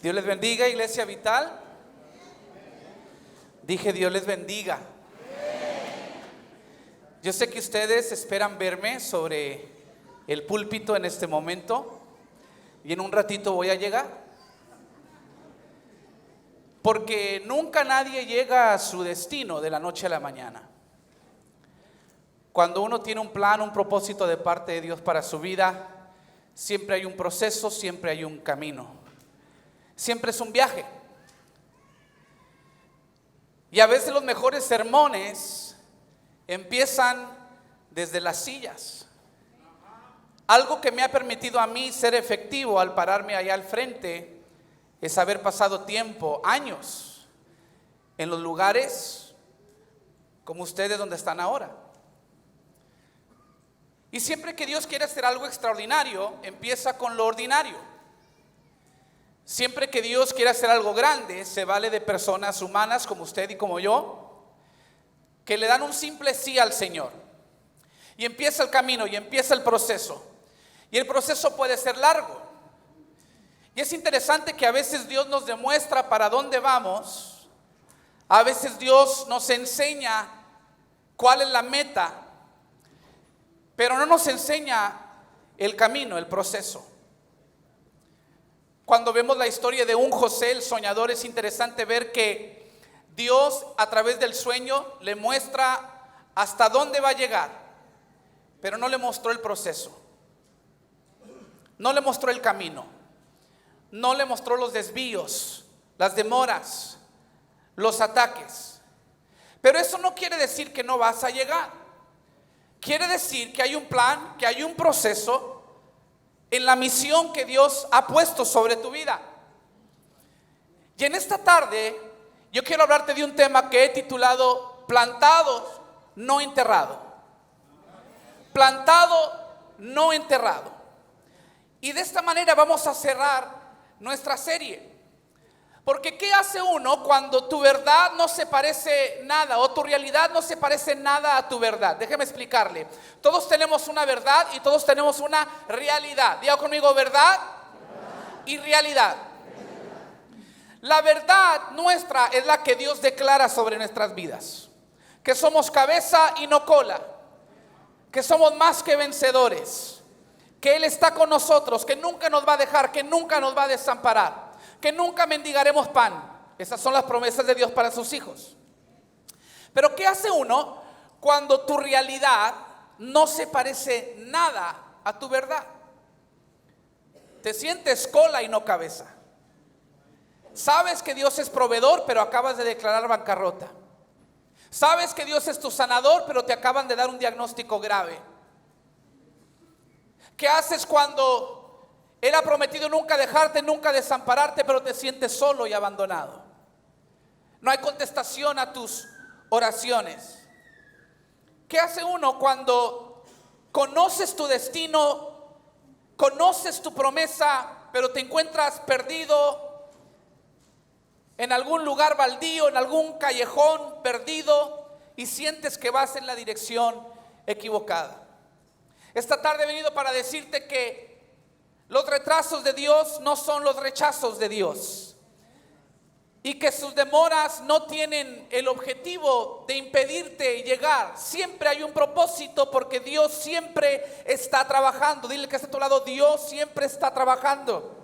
Dios les bendiga, Iglesia Vital. Dije, Dios les bendiga. Yo sé que ustedes esperan verme sobre el púlpito en este momento y en un ratito voy a llegar, porque nunca nadie llega a su destino de la noche a la mañana. Cuando uno tiene un plan, un propósito de parte de Dios para su vida, siempre hay un proceso, siempre hay un camino, siempre es un viaje. Y a veces los mejores sermones empiezan desde las sillas. Algo que me ha permitido a mí ser efectivo al pararme allá al frente es haber pasado tiempo, años, en los lugares como ustedes donde están ahora. Y siempre que Dios quiere hacer algo extraordinario, empieza con lo ordinario. Siempre que Dios quiere hacer algo grande, se vale de personas humanas como usted y como yo, que le dan un simple sí al Señor. Y empieza el camino y empieza el proceso. Y el proceso puede ser largo. Y es interesante que a veces Dios nos demuestra para dónde vamos. A veces Dios nos enseña cuál es la meta, pero no nos enseña el camino, el proceso. Cuando vemos la historia de un José, el soñador, es interesante ver que Dios a través del sueño le muestra hasta dónde va a llegar, pero no le mostró el proceso, no le mostró el camino, no le mostró los desvíos, las demoras, los ataques. Pero eso no quiere decir que no vas a llegar. Quiere decir que hay un plan, que hay un proceso en la misión que Dios ha puesto sobre tu vida. Y en esta tarde yo quiero hablarte de un tema que he titulado Plantados, no enterrado. Plantado, no enterrado. Y de esta manera vamos a cerrar nuestra serie. Porque ¿qué hace uno cuando tu verdad no se parece nada o tu realidad no se parece nada a tu verdad? Déjeme explicarle. Todos tenemos una verdad y todos tenemos una realidad. Diga conmigo, verdad y realidad. La verdad nuestra es la que Dios declara sobre nuestras vidas. Que somos cabeza y no cola. Que somos más que vencedores. Que Él está con nosotros, que nunca nos va a dejar, que nunca nos va a desamparar. Que nunca mendigaremos pan. Esas son las promesas de Dios para sus hijos. Pero ¿qué hace uno cuando tu realidad no se parece nada a tu verdad? Te sientes cola y no cabeza. Sabes que Dios es proveedor, pero acabas de declarar bancarrota. Sabes que Dios es tu sanador, pero te acaban de dar un diagnóstico grave. ¿Qué haces cuando Él ha prometido nunca dejarte, nunca desampararte, pero te sientes solo y abandonado? No hay contestación a tus oraciones. ¿Qué hace uno cuando conoces tu destino, conoces tu promesa, pero te encuentras perdido en algún lugar baldío, en algún callejón perdido y sientes que vas en la dirección equivocada? Esta tarde he venido para decirte que los retrasos de Dios no son los rechazos de Dios, y que sus demoras no tienen el objetivo de impedirte llegar. Siempre hay un propósito, porque Dios siempre está trabajando. Dile que está a tu lado, Dios siempre está trabajando.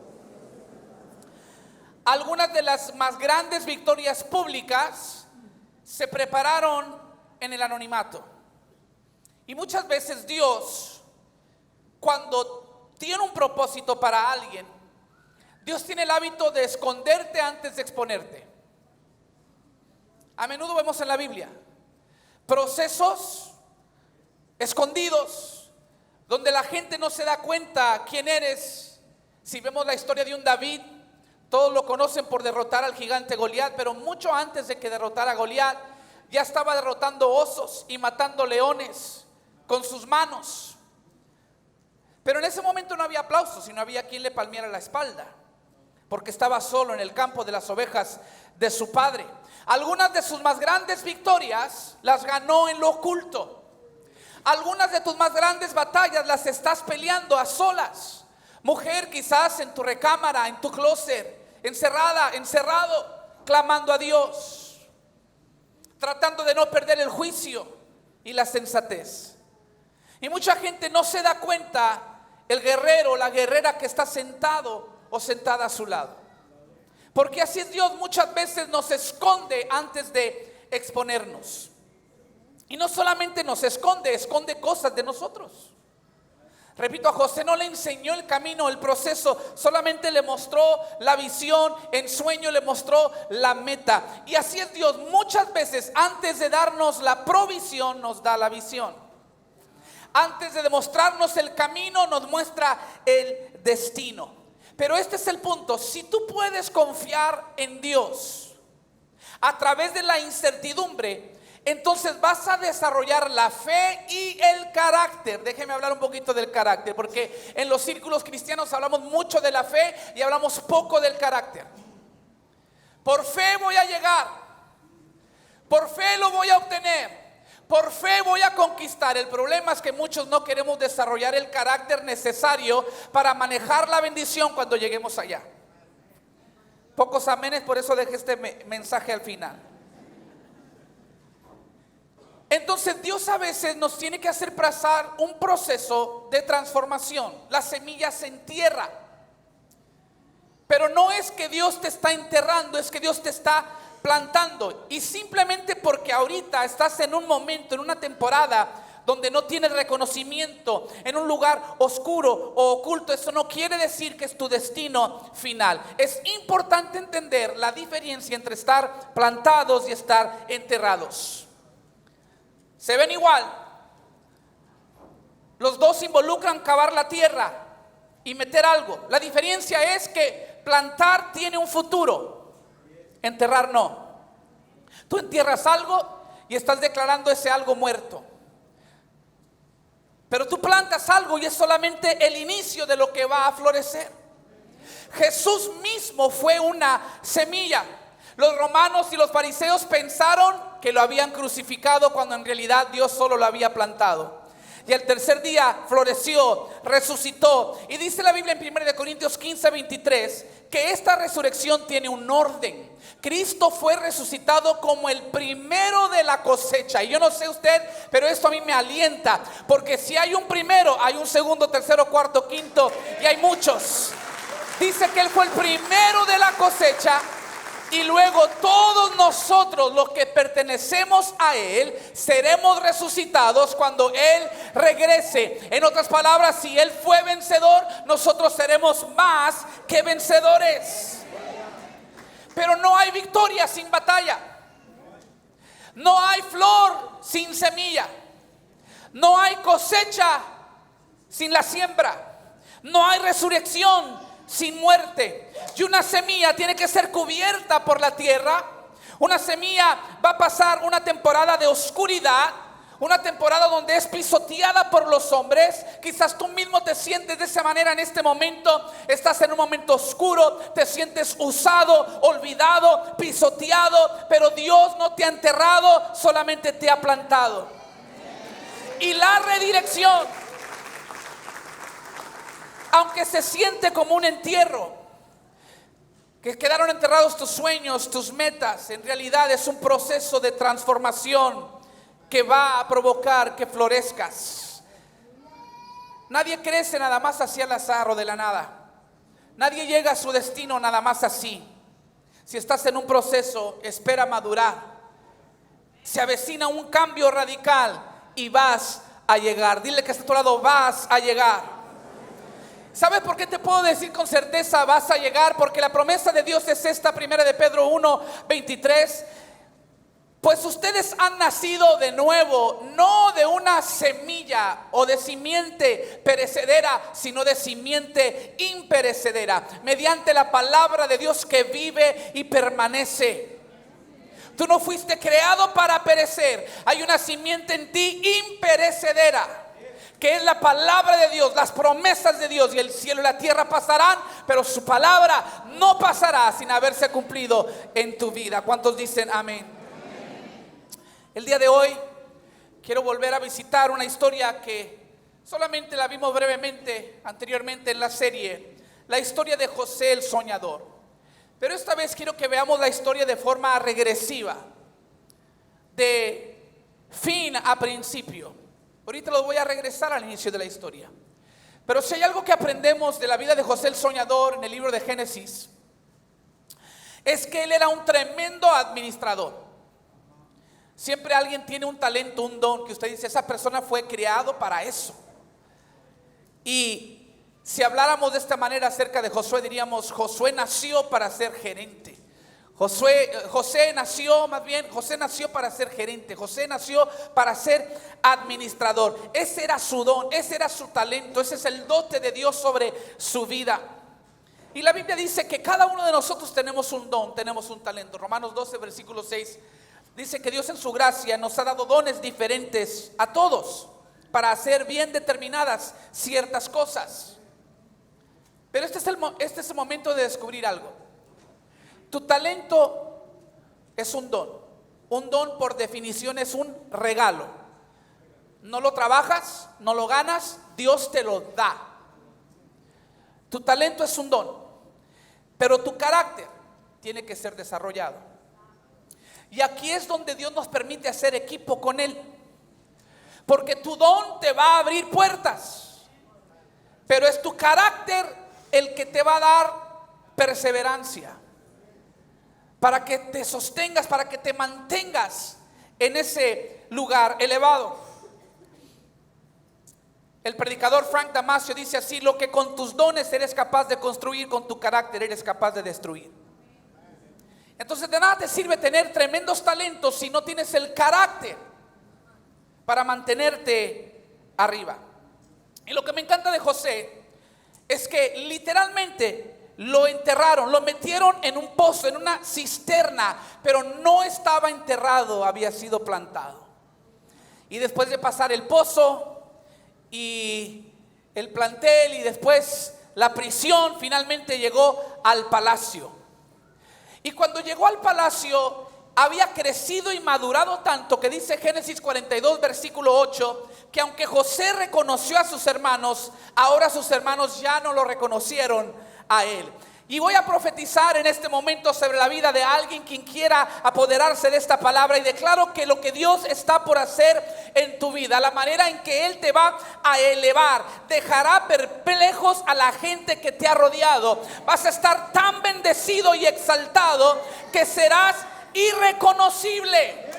Algunas de las más grandes victorias públicas se prepararon en el anonimato. Y muchas veces Dios, cuando tiene un propósito para alguien, Dios tiene el hábito de esconderte antes de exponerte. A menudo vemos en la Biblia procesos escondidos donde la gente no se da cuenta quién eres. Si vemos la historia de un David, todos lo conocen por derrotar al gigante Goliat, pero mucho antes de que derrotara a Goliat, ya estaba derrotando osos y matando leones con sus manos. Pero en ese momento no había aplausos y no había quien le palmeara la espalda, porque estaba solo en el campo de las ovejas de su padre. Algunas de sus más grandes victorias las ganó en lo oculto. Algunas de tus más grandes batallas las estás peleando a solas. Mujer, quizás en tu recámara, en tu closet, encerrado, clamando a Dios, tratando de no perder el juicio y la sensatez. Y mucha gente no se da cuenta el guerrero o la guerrera que está sentado o sentada a su lado. Porque así es Dios, muchas veces nos esconde antes de exponernos. Y no solamente nos esconde, esconde cosas de nosotros. Repito, a José no le enseñó el camino, el proceso, solamente le mostró la visión, en sueño le mostró la meta. Y así es Dios, muchas veces antes de darnos la provisión nos da la visión. Antes de demostrarnos el camino nos muestra el destino. Pero este es el punto, si tú puedes confiar en Dios a través de la incertidumbre, entonces vas a desarrollar la fe y el carácter. Déjeme hablar un poquito del carácter, porque en los círculos cristianos hablamos mucho de la fe y hablamos poco del carácter. Por fe voy a llegar, por fe lo voy a obtener, por fe voy a conquistar. El problema es que muchos no queremos desarrollar el carácter necesario para manejar la bendición cuando lleguemos allá. Pocos amenes, por eso dejé este mensaje al final. Entonces Dios a veces nos tiene que hacer pasar un proceso de transformación. La semilla se entierra. Pero no es que Dios te está enterrando, es que Dios te está plantando. Y simplemente porque ahorita estás en un momento, en una temporada donde no tienes reconocimiento, en un lugar oscuro o oculto, eso no quiere decir que es tu destino final. Es importante entender la diferencia entre estar plantados y estar enterrados. Se ven igual. Los dos involucran cavar la tierra y meter algo. La diferencia es que plantar tiene un futuro, enterrar no. Tú entierras algo y estás declarando ese algo muerto. Pero tú plantas algo y es solamente el inicio de lo que va a florecer. Jesús mismo fue una semilla. Los romanos y los fariseos pensaron que lo habían crucificado cuando en realidad Dios solo lo había plantado. Y al tercer día floreció, resucitó. Y dice la Biblia en 1 Corintios 15:23 que esta resurrección tiene un orden. Cristo fue resucitado como el primero de la cosecha. Y yo no sé usted, pero esto a mí me alienta. Porque si hay un primero, hay un segundo, tercero, cuarto, quinto, y hay muchos. Dice que Él fue el primero de la cosecha. Y luego todos nosotros, los que pertenecemos a Él, seremos resucitados cuando Él regrese. En otras palabras, si Él fue vencedor, nosotros seremos más que vencedores. Pero no hay victoria sin batalla. No hay flor sin semilla. No hay cosecha sin la siembra. No hay resurrección sin muerte. Y una semilla tiene que ser cubierta por la tierra. Una semilla va a pasar una temporada de oscuridad, una temporada donde es pisoteada por los hombres. Quizás tú mismo te sientes de esa manera en este momento. Estás en un momento oscuro, te sientes usado, olvidado, pisoteado, pero Dios no te ha enterrado, solamente te ha plantado. Y la redirección, aunque se siente como un entierro, que quedaron enterrados tus sueños, tus metas, en realidad es un proceso de transformación que va a provocar que florezcas. Nadie crece nada más así al azar o de la nada. Nadie llega a su destino nada más así. Si estás en un proceso, espera madurar. Se avecina un cambio radical y vas a llegar. Dile que está a tu lado, vas a llegar. ¿Sabes por qué te puedo decir con certeza vas a llegar? Porque la promesa de Dios es esta, 1 de Pedro 1:23. Pues ustedes han nacido de nuevo, no de una semilla o de simiente perecedera, sino de simiente imperecedera, mediante la palabra de Dios que vive y permanece. Tú no fuiste creado para perecer. Hay una simiente en ti imperecedera, que es la palabra de Dios, las promesas de Dios. Y el cielo y la tierra pasarán, pero su palabra no pasará sin haberse cumplido en tu vida. ¿Cuántos dicen amén? El día de hoy quiero volver a visitar una historia que solamente la vimos brevemente anteriormente en la serie, la historia de José el soñador. Pero esta vez quiero que veamos la historia de forma regresiva, de fin a principio. Ahorita los voy a regresar al inicio de la historia. Pero si hay algo que aprendemos de la vida de José el soñador en el libro de Génesis, es que él era un tremendo administrador. Siempre alguien tiene un talento, un don, que usted dice, esa persona fue creado para eso. Y si habláramos de esta manera acerca de Josué, diríamos, Josué nació para ser gerente. José nació para ser gerente. José nació para ser administrador. Ese era su don, ese era su talento, ese es el dote de Dios sobre su vida. Y la Biblia dice que cada uno de nosotros tenemos un don, tenemos un talento. Romanos 12, versículo 6, dice que Dios en su gracia nos ha dado dones diferentes a todos para hacer bien determinadas ciertas cosas. Pero este es el momento de descubrir algo. Tu talento es un don. Un don por definición es un regalo. No lo trabajas, no lo ganas, Dios te lo da. Tu talento es un don, pero tu carácter tiene que ser desarrollado. Y aquí es donde Dios nos permite hacer equipo con Él. Porque tu don te va a abrir puertas, pero es tu carácter el que te va a dar perseverancia, para que te sostengas, para que te mantengas en ese lugar elevado. El predicador Frank Damasio dice así: lo que con tus dones eres capaz de construir, con tu carácter eres capaz de destruir. Entonces de nada te sirve tener tremendos talentos si no tienes el carácter para mantenerte arriba. Y lo que me encanta de José es que literalmente lo enterraron, lo metieron en un pozo, en una cisterna, pero no estaba enterrado, había sido plantado. Y después de pasar el pozo y el plantel y después la prisión, finalmente llegó al palacio. Y cuando llegó al palacio, había crecido y madurado tanto que dice Génesis 42, versículo 8, que aunque José reconoció a sus hermanos, ahora sus hermanos ya no lo reconocieron a él. Y voy a profetizar en este momento sobre la vida de alguien quien quiera apoderarse de esta palabra, y declaro que lo que Dios está por hacer en tu vida, la manera en que Él te va a elevar, dejará perplejos a la gente que te ha rodeado. Vas a estar tan bendecido y exaltado que serás irreconocible.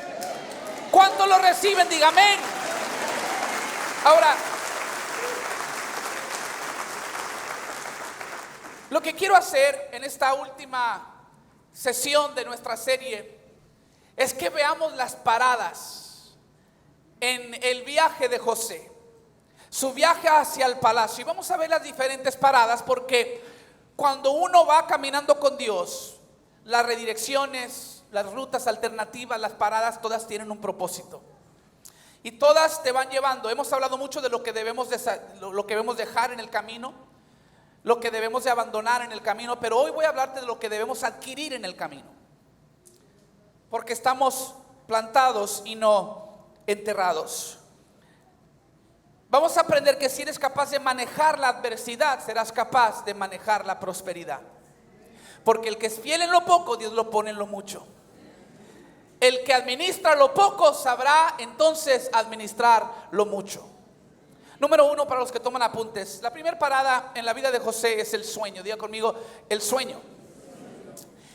¿Cuántos lo reciben? Diga amén. Ahora, lo que quiero hacer en esta última sesión de nuestra serie es que veamos las paradas en el viaje de José, su viaje hacia el palacio. Y vamos a ver las diferentes paradas, porque cuando uno va caminando con Dios, las redirecciones, las rutas alternativas, las paradas, todas tienen un propósito. Y todas te van llevando. Hemos hablado mucho de lo que debemos dejar en el camino, lo que debemos de abandonar en el camino, pero hoy voy a hablarte de lo que debemos adquirir en el camino, porque estamos plantados y no enterrados. Vamos a aprender que si eres capaz de manejar la adversidad, serás capaz de manejar la prosperidad, porque el que es fiel en lo poco, Dios lo pone en lo mucho. El que administra lo poco sabrá entonces administrar lo mucho. Número 1, para los que toman apuntes, la primera parada en la vida de José es el sueño. Diga conmigo, el sueño.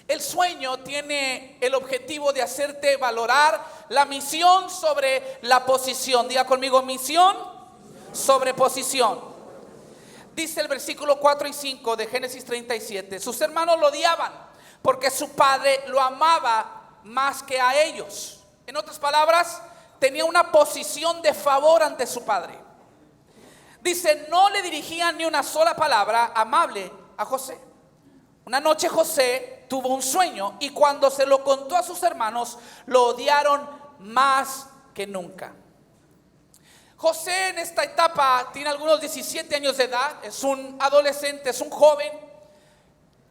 El sueño tiene el objetivo de hacerte valorar la misión sobre la posición. Diga conmigo, misión sobre posición. Dice el versículo 4 y 5 de Génesis 37: sus hermanos lo odiaban porque su padre lo amaba más que a ellos. En otras palabras, tenía una posición de favor ante su padre. Dice, no le dirigían ni una sola palabra amable a José. Una noche José tuvo un sueño y cuando se lo contó a sus hermanos, lo odiaron más que nunca. José en esta etapa tiene algunos 17 años de edad, es un adolescente, es un joven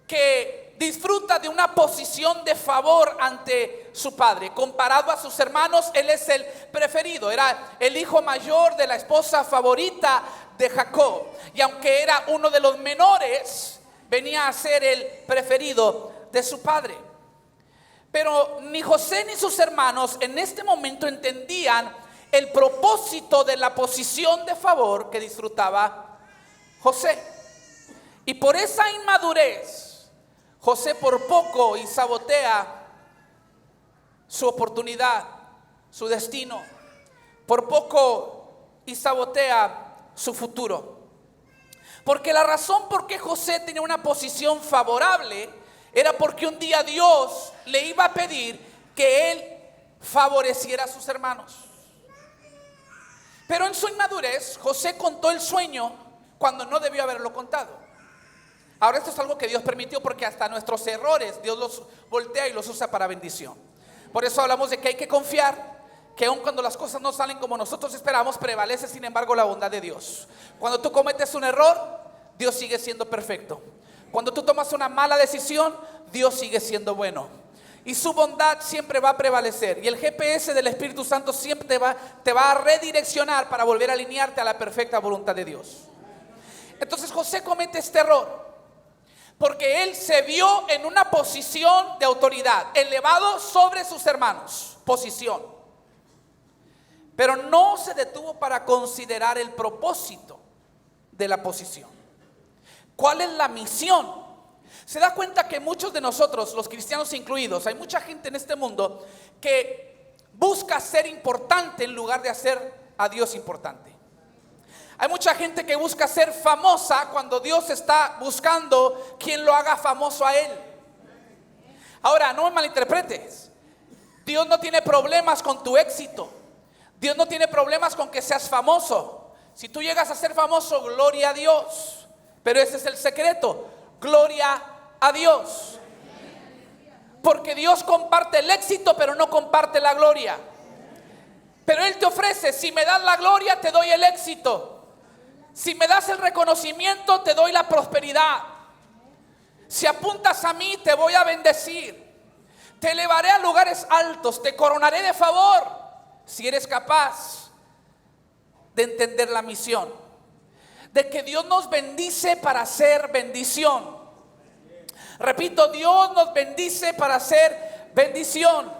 que disfruta de una posición de favor ante su padre. Comparado a sus hermanos, él es el preferido, era el hijo mayor de la esposa favorita de Jacob, y aunque era uno de los menores, venía a ser el preferido de su padre. Pero ni José ni sus hermanos en este momento entendían el propósito de la posición de favor que disfrutaba José. Y por esa inmadurez, José por poco y sabotea su oportunidad, su destino. Por poco y sabotea su futuro. Porque la razón por qué José tenía una posición favorable era porque un día Dios le iba a pedir que él favoreciera a sus hermanos. Pero en su inmadurez, José contó el sueño cuando no debió haberlo contado. Ahora esto es algo que Dios permitió porque hasta nuestros errores Dios los voltea y los usa para bendición. Por eso hablamos de que hay que confiar, que aun cuando las cosas no salen como nosotros esperamos, prevalece sin embargo la bondad de Dios. Cuando tú cometes un error, Dios sigue siendo perfecto. Cuando tú tomas una mala decisión, Dios sigue siendo bueno. Y su bondad siempre va a prevalecer. Y el GPS del Espíritu Santo siempre te va a redireccionar para volver a alinearte a la perfecta voluntad de Dios. Entonces José comete este error porque él se vio en una posición de autoridad, elevado sobre sus hermanos, posición. Pero no se detuvo para considerar el propósito de la posición. ¿Cuál es la misión? Se da cuenta que muchos de nosotros, los cristianos incluidos, hay mucha gente en este mundo que busca ser importante en lugar de hacer a Dios importante. Hay mucha gente que busca ser famosa cuando Dios está buscando quien lo haga famoso a Él. Ahora, no me malinterpretes. Dios no tiene problemas con tu éxito. Dios no tiene problemas con que seas famoso. Si tú llegas a ser famoso, gloria a Dios. Pero ese es el secreto. Gloria a Dios. Porque Dios comparte el éxito, pero no comparte la gloria. Pero Él te ofrece, si me das la gloria, te doy el éxito. Si me das el reconocimiento, te doy la prosperidad. Si apuntas a mí, te voy a bendecir. Te elevaré a lugares altos, te coronaré de favor. Si eres capaz de entender la misión, de que Dios nos bendice para hacer bendición. Repito, Dios nos bendice para hacer bendición.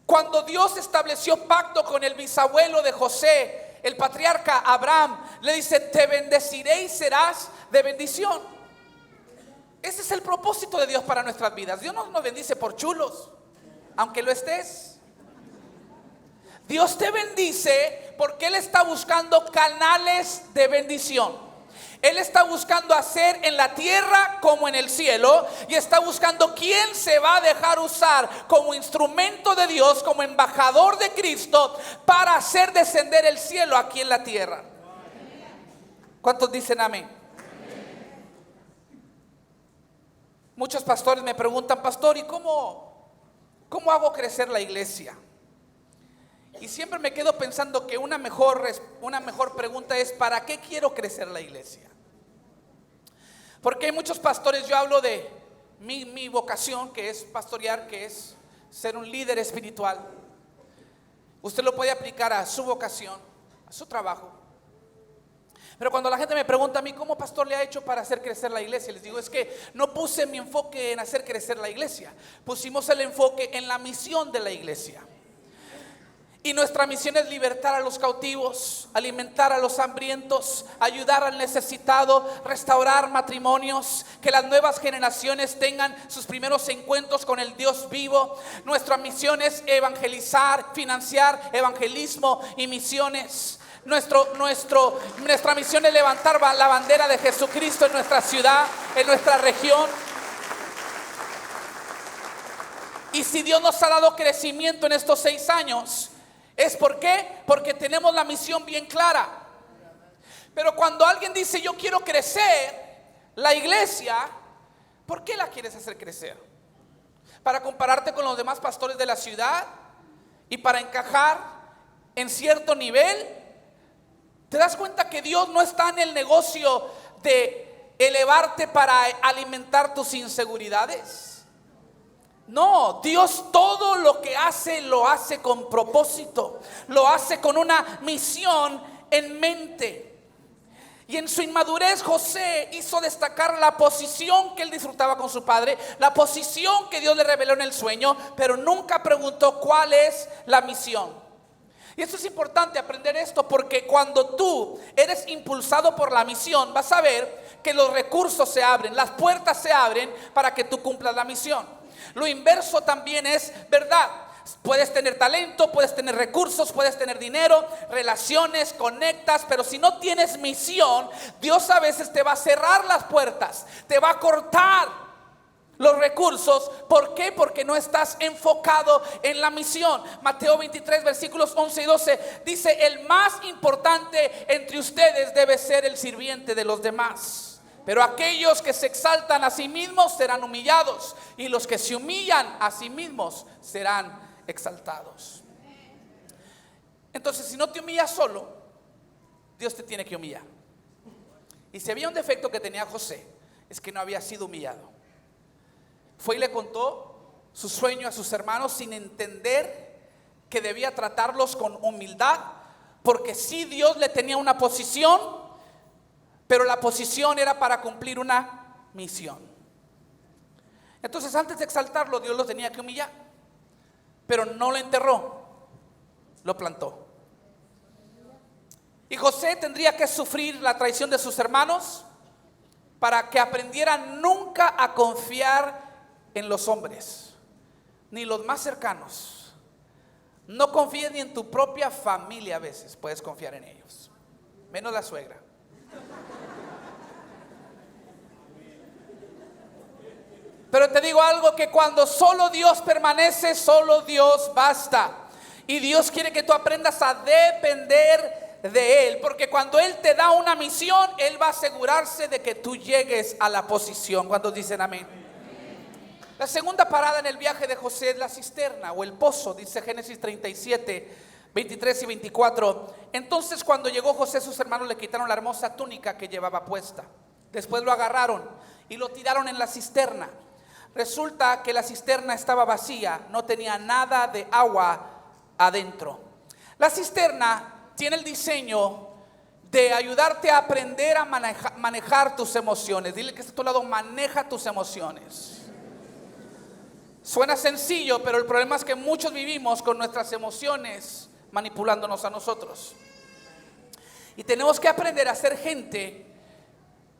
Cuando Dios estableció pacto con el bisabuelo de José, el patriarca Abraham, le dice: te bendeciré y serás de bendición. Ese es el propósito de Dios para nuestras vidas. Dios no nos bendice por chulos, aunque lo estés. Dios te bendice porque Él está buscando canales de bendición. Él está buscando hacer en la tierra como en el cielo. Y está buscando quién se va a dejar usar como instrumento de Dios, como embajador de Cristo, para hacer descender el cielo aquí en la tierra. ¿Cuántos dicen amén? Muchos pastores me preguntan: pastor, ¿y cómo hago crecer la iglesia? Y siempre me quedo pensando que una mejor pregunta es: ¿para qué quiero crecer la iglesia? Porque hay muchos pastores, yo hablo de mi vocación, que es pastorear, que es ser un líder espiritual. Usted lo puede aplicar a su vocación, a su trabajo. Pero cuando la gente me pregunta a mí: ¿cómo pastor le ha hecho para hacer crecer la iglesia? Les digo: es que no puse mi enfoque en hacer crecer la iglesia. Pusimos el enfoque en la misión de la iglesia. Y nuestra misión es libertar a los cautivos, alimentar a los hambrientos, ayudar al necesitado, restaurar matrimonios, que las nuevas generaciones tengan sus primeros encuentros con el Dios vivo. Nuestra misión es evangelizar, financiar evangelismo y misiones. Nuestra misión es levantar la bandera de Jesucristo en nuestra ciudad, en nuestra región. Y si Dios nos ha dado crecimiento en estos 6 años, ¿es por qué? Porque tenemos la misión bien clara. Pero cuando alguien dice: yo quiero crecer la iglesia, ¿por qué la quieres hacer crecer? ¿Para compararte con los demás pastores de la ciudad? ¿Y para encajar en cierto nivel? ¿Te das cuenta que Dios no está en el negocio de elevarte para alimentar tus inseguridades? No, Dios todo lo que hace, lo hace con propósito. Lo hace con una misión en mente. Y en su inmadurez José hizo destacar la posición que él disfrutaba con su padre, la posición que Dios le reveló en el sueño, pero nunca preguntó cuál es la misión. Y esto es importante aprender esto, porque cuando tú eres impulsado por la misión, vas a ver que los recursos se abren, las puertas se abren para que tú cumplas la misión. Lo inverso también es verdad. Puedes tener talento, puedes tener recursos, puedes tener dinero, relaciones, conectas, pero si no tienes misión, Dios a veces te va a cerrar las puertas, te va a cortar los recursos. ¿Por qué? Porque no estás enfocado en la misión. Mateo 23 versículos 11 y 12 dice: el más importante entre ustedes debe ser el sirviente de los demás. Pero aquellos que se exaltan a sí mismos serán humillados, y los que se humillan a sí mismos serán exaltados. Entonces, si no te humillas solo, Dios te tiene que humillar. Y si había un defecto que tenía José, es que no había sido humillado. Fue y le contó su sueño a sus hermanos sin entender que debía tratarlos con humildad, porque sí, Dios le tenía una posición, pero la posición era para cumplir una misión. Entonces, antes de exaltarlo, Dios lo tenía que humillar. Pero no lo enterró, lo plantó. Y José tendría que sufrir la traición de sus hermanos para que aprendiera nunca a confiar en los hombres, ni los más cercanos. No confíes ni en tu propia familia. A veces puedes confiar en ellos, menos la suegra. Pero te digo algo, que cuando solo Dios permanece, solo Dios basta. Y Dios quiere que tú aprendas a depender de Él, porque cuando Él te da una misión, Él va a asegurarse de que tú llegues a la posición. ¿Cuántos dicen amén? La segunda parada en el viaje de José es la cisterna o el pozo. Dice Génesis 37, 23 y 24. Entonces, cuando llegó José, sus hermanos le quitaron la hermosa túnica que llevaba puesta. Después lo agarraron y lo tiraron en la cisterna. Resulta que la cisterna estaba vacía, no tenía nada de agua adentro. La cisterna tiene el diseño de ayudarte a aprender a manejar tus emociones. Dile que está a tu lado: maneja tus emociones. Suena sencillo, pero el problema es que muchos vivimos con nuestras emociones manipulándonos a nosotros. Y tenemos que aprender a ser gente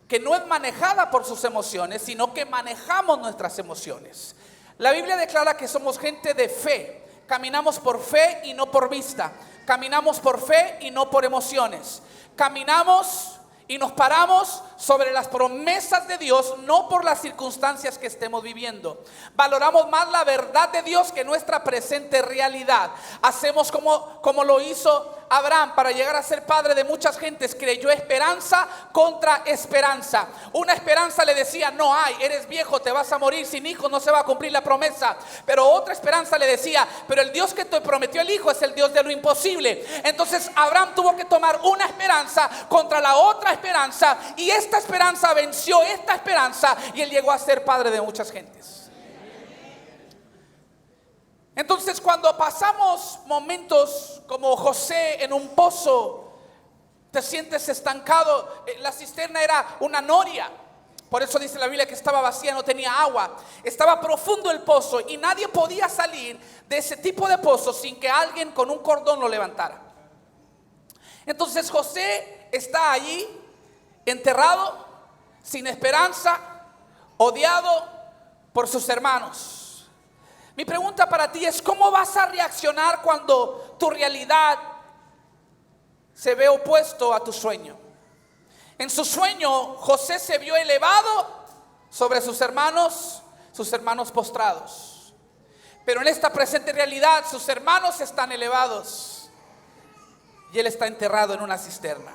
que no es manejada por sus emociones, sino que manejamos nuestras emociones. La Biblia declara que somos gente de fe. Caminamos por fe y no por vista. Caminamos por fe y no por emociones. Caminamos y nos paramos sobre las promesas de Dios, no por las circunstancias que estemos viviendo. Valoramos más la verdad de Dios que nuestra presente realidad. Hacemos como lo hizo Abraham para llegar a ser padre de muchas gentes. Creyó esperanza contra esperanza. Una esperanza le decía: no hay, eres viejo, te vas a morir sin hijos, no se va a cumplir la promesa. Pero otra esperanza le decía: pero el Dios que te prometió el hijo es el Dios de lo imposible. Entonces Abraham tuvo que tomar una esperanza contra la otra esperanza, y esta esperanza venció esta esperanza, y él llegó a ser padre de muchas gentes. Entonces, cuando pasamos momentos como José en un pozo, te sientes estancado. La cisterna era una noria, por eso dice la Biblia que estaba vacía, no tenía agua. Estaba profundo el pozo y nadie podía salir de ese tipo de pozo sin que alguien con un cordón lo levantara. Entonces José está allí enterrado, sin esperanza, odiado por sus hermanos. Mi pregunta para ti es: ¿cómo vas a reaccionar cuando tu realidad se ve opuesto a tu sueño? En su sueño, José se vio elevado sobre sus hermanos postrados. Pero en esta presente realidad, sus hermanos están elevados y él está enterrado en una cisterna.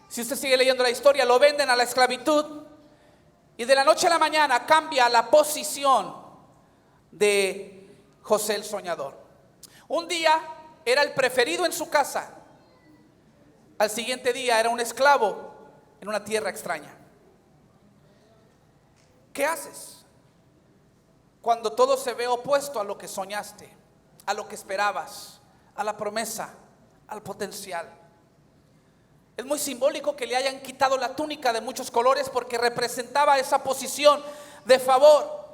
Si usted sigue leyendo la historia, lo venden a la esclavitud y de la noche a la mañana cambia la posición de José el soñador. Un día era el preferido en su casa, al siguiente día era un esclavo en una tierra extraña. ¿Qué haces cuando todo se ve opuesto a lo que soñaste, a lo que esperabas, a la promesa, al potencial? Es muy simbólico que le hayan quitado la túnica de muchos colores porque representaba esa posición de favor.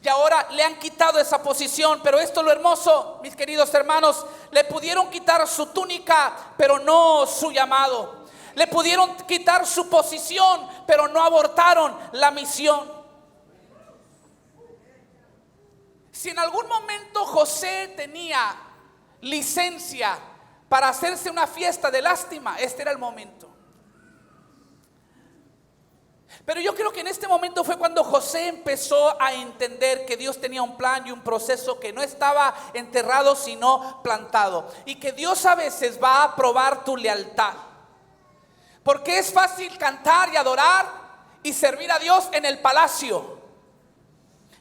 Y ahora le han quitado esa posición, pero esto es lo hermoso, mis queridos hermanos. Le pudieron quitar su túnica, pero no su llamado. Le pudieron quitar su posición, pero no abortaron la misión. Si en algún momento José tenía licencia para hacerse una fiesta de lástima, este era el momento. Pero yo creo que en este momento fue cuando José empezó a entender que Dios tenía un plan y un proceso, que no estaba enterrado sino plantado, y que Dios a veces va a probar tu lealtad. Porque es fácil cantar y adorar y servir a Dios en el palacio,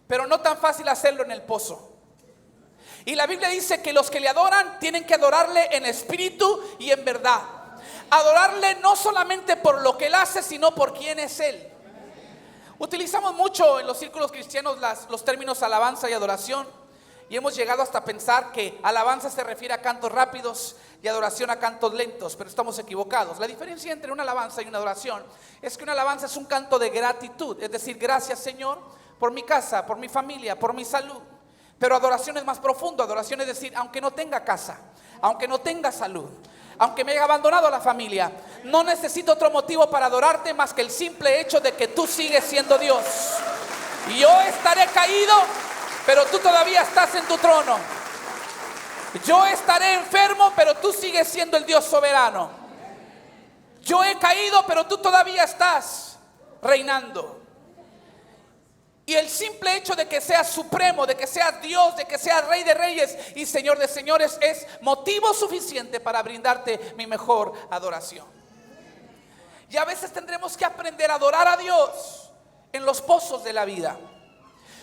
pero no tan fácil hacerlo en el pozo. Y la Biblia dice que los que le adoran tienen que adorarle en espíritu y en verdad. Adorarle no solamente por lo que Él hace, sino por quién es Él. Utilizamos mucho en los círculos cristianos los términos alabanza y adoración, y hemos llegado hasta pensar que alabanza se refiere a cantos rápidos y adoración a cantos lentos, pero estamos equivocados. La diferencia entre una alabanza y una adoración es que una alabanza es un canto de gratitud, es decir, gracias Señor por mi casa, por mi familia, por mi salud. Pero adoración es más profundo. Adoración es decir, aunque no tenga casa, aunque no tenga salud, aunque me haya abandonado la familia, no necesito otro motivo para adorarte más que el simple hecho de que tú sigues siendo Dios. Y yo estaré caído, pero tú todavía estás en tu trono. Yo estaré enfermo, pero tú sigues siendo el Dios soberano. Yo he caído, pero tú todavía estás reinando. Y el simple hecho de que seas supremo, de que seas Dios, de que seas Rey de Reyes y Señor de Señores es motivo suficiente para brindarte mi mejor adoración. Y a veces tendremos que aprender a adorar a Dios en los pozos de la vida.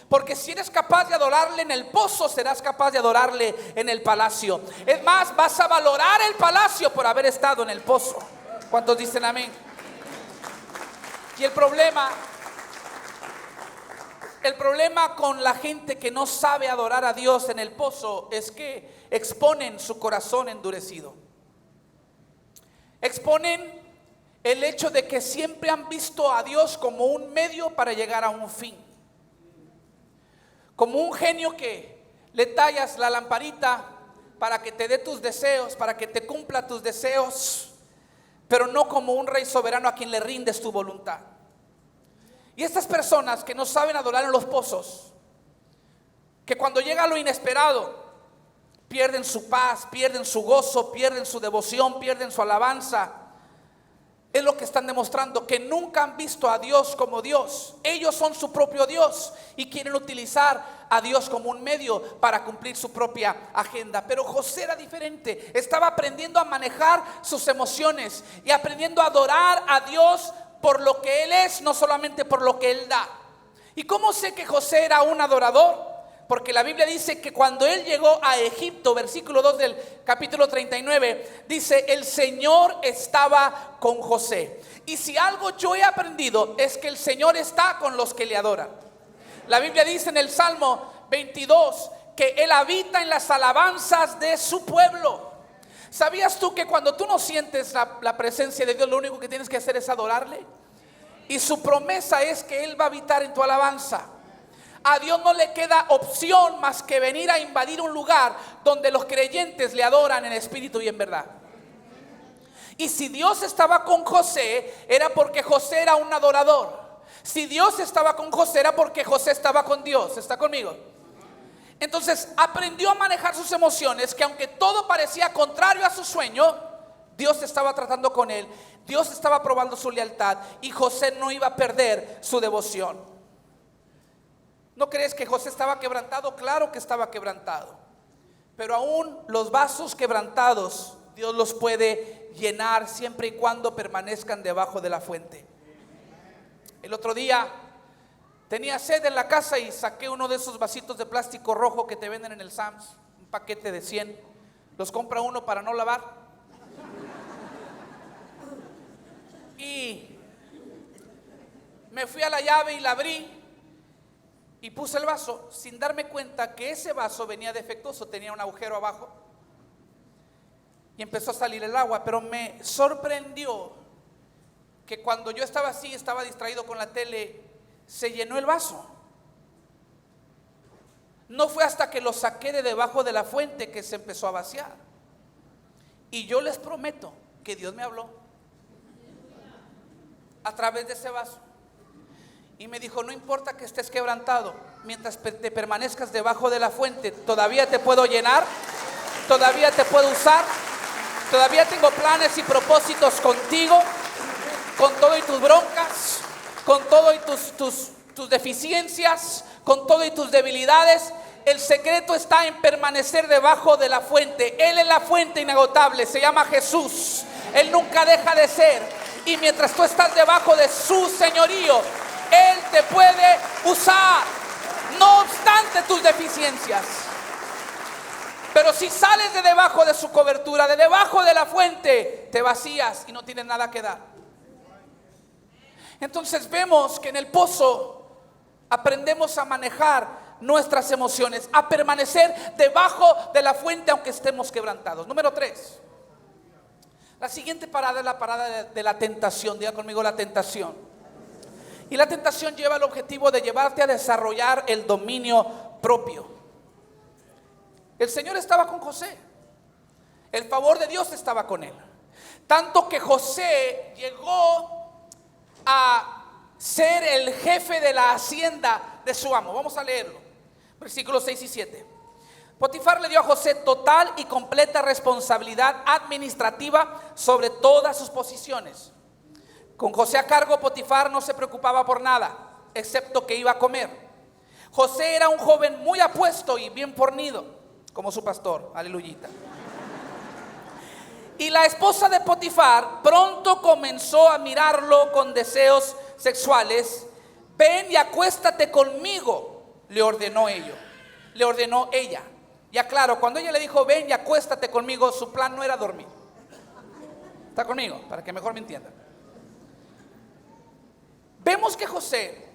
Porque si eres capaz de adorarle en el pozo, serás capaz de adorarle en el palacio. Es más, vas a valorar el palacio por haber estado en el pozo. ¿Cuántos dicen amén? Y el problema con la gente que no sabe adorar a Dios en el pozo es que exponen su corazón endurecido. Exponen el hecho de que siempre han visto a Dios como un medio para llegar a un fin. Como un genio que le tallas la lamparita para que te dé tus deseos, para que te cumpla tus deseos, pero no como un rey soberano a quien le rindes tu voluntad. Y estas personas que no saben adorar en los pozos, que cuando llega lo inesperado, pierden su paz, pierden su gozo, pierden su devoción, pierden su alabanza, es lo que están demostrando, que nunca han visto a Dios como Dios. Ellos son su propio Dios y quieren utilizar a Dios como un medio para cumplir su propia agenda. Pero José era diferente, estaba aprendiendo a manejar sus emociones y aprendiendo a adorar a Dios por lo que Él es, no solamente por lo que Él da. ¿Y cómo sé que José era un adorador? Porque la Biblia dice que cuando él llegó a Egipto, versículo 2 del capítulo 39, dice: el Señor estaba con José. Y si algo yo he aprendido es que el Señor está con los que le adoran. La Biblia dice en el Salmo 22 que Él habita en las alabanzas de su pueblo. ¿Sabías tú que cuando tú no sientes la presencia de Dios, lo único que tienes que hacer es adorarle? Y su promesa es que Él va a habitar en tu alabanza. A Dios no le queda opción más que venir a invadir un lugar donde los creyentes le adoran en espíritu y en verdad. Y si Dios estaba con José, era porque José era un adorador. Si Dios estaba con José, era porque José estaba con Dios. ¿Está conmigo? Entonces aprendió a manejar sus emociones, que aunque todo parecía contrario a su sueño, Dios estaba tratando con él. Dios estaba probando su lealtad y José no iba a perder su devoción. ¿No crees que José estaba quebrantado? Claro que estaba quebrantado. Pero aún los vasos quebrantados, Dios los puede llenar siempre y cuando permanezcan debajo de la fuente. El otro día tenía sed en la casa y saqué uno de esos vasitos de plástico rojo que te venden en el Sam's, un paquete de 100. Los compra uno para no lavar. Y me fui a la llave y la abrí. Y puse el vaso sin darme cuenta que ese vaso venía defectuoso, tenía un agujero abajo. y empezó a salir el agua, pero me sorprendió que cuando yo estaba así, estaba distraído con la tele, se llenó el vaso. No fue hasta que lo saqué de debajo de la fuente que se empezó a vaciar. Y yo les prometo que Dios me habló a través de ese vaso y me dijo: no importa que estés quebrantado, mientras te permanezcas debajo de la fuente, todavía te puedo llenar, todavía te puedo usar, todavía tengo planes y propósitos contigo, con todo y tus broncas, con todo y tus deficiencias, con todo y tus debilidades. El secreto está en permanecer debajo de la fuente. Él es la fuente inagotable, se llama Jesús. Él nunca deja de ser. Y mientras tú estás debajo de su señorío, Él te puede usar, no obstante tus deficiencias. Pero si sales de debajo de su cobertura, de debajo de la fuente, te vacías y no tienes nada que dar. Entonces vemos que en el pozo aprendemos a manejar nuestras emociones, a permanecer debajo de la fuente aunque estemos quebrantados. Número 3. La siguiente parada es la parada de la tentación. Diga conmigo: la tentación. Y la tentación lleva el objetivo de llevarte a desarrollar el dominio propio. El Señor estaba con José. El favor de Dios estaba con él. Tanto que José llegó a ser el jefe de la hacienda de su amo. Vamos a leerlo. Versículos 6 y 7. Potifar le dio a José total y completa responsabilidad administrativa sobre todas sus posiciones. Con José a cargo, Potifar no se preocupaba por nada, excepto que iba a comer. José era un joven muy apuesto y bien fornido, como su pastor, aleluyita. Y la esposa de Potifar pronto comenzó a mirarlo con deseos sexuales. Ven y acuéstate conmigo, le ordenó ella. Ya claro, cuando ella le dijo ven y acuéstate conmigo, su plan no era dormir. ¿Está conmigo? Para que mejor me entiendan. Vemos que José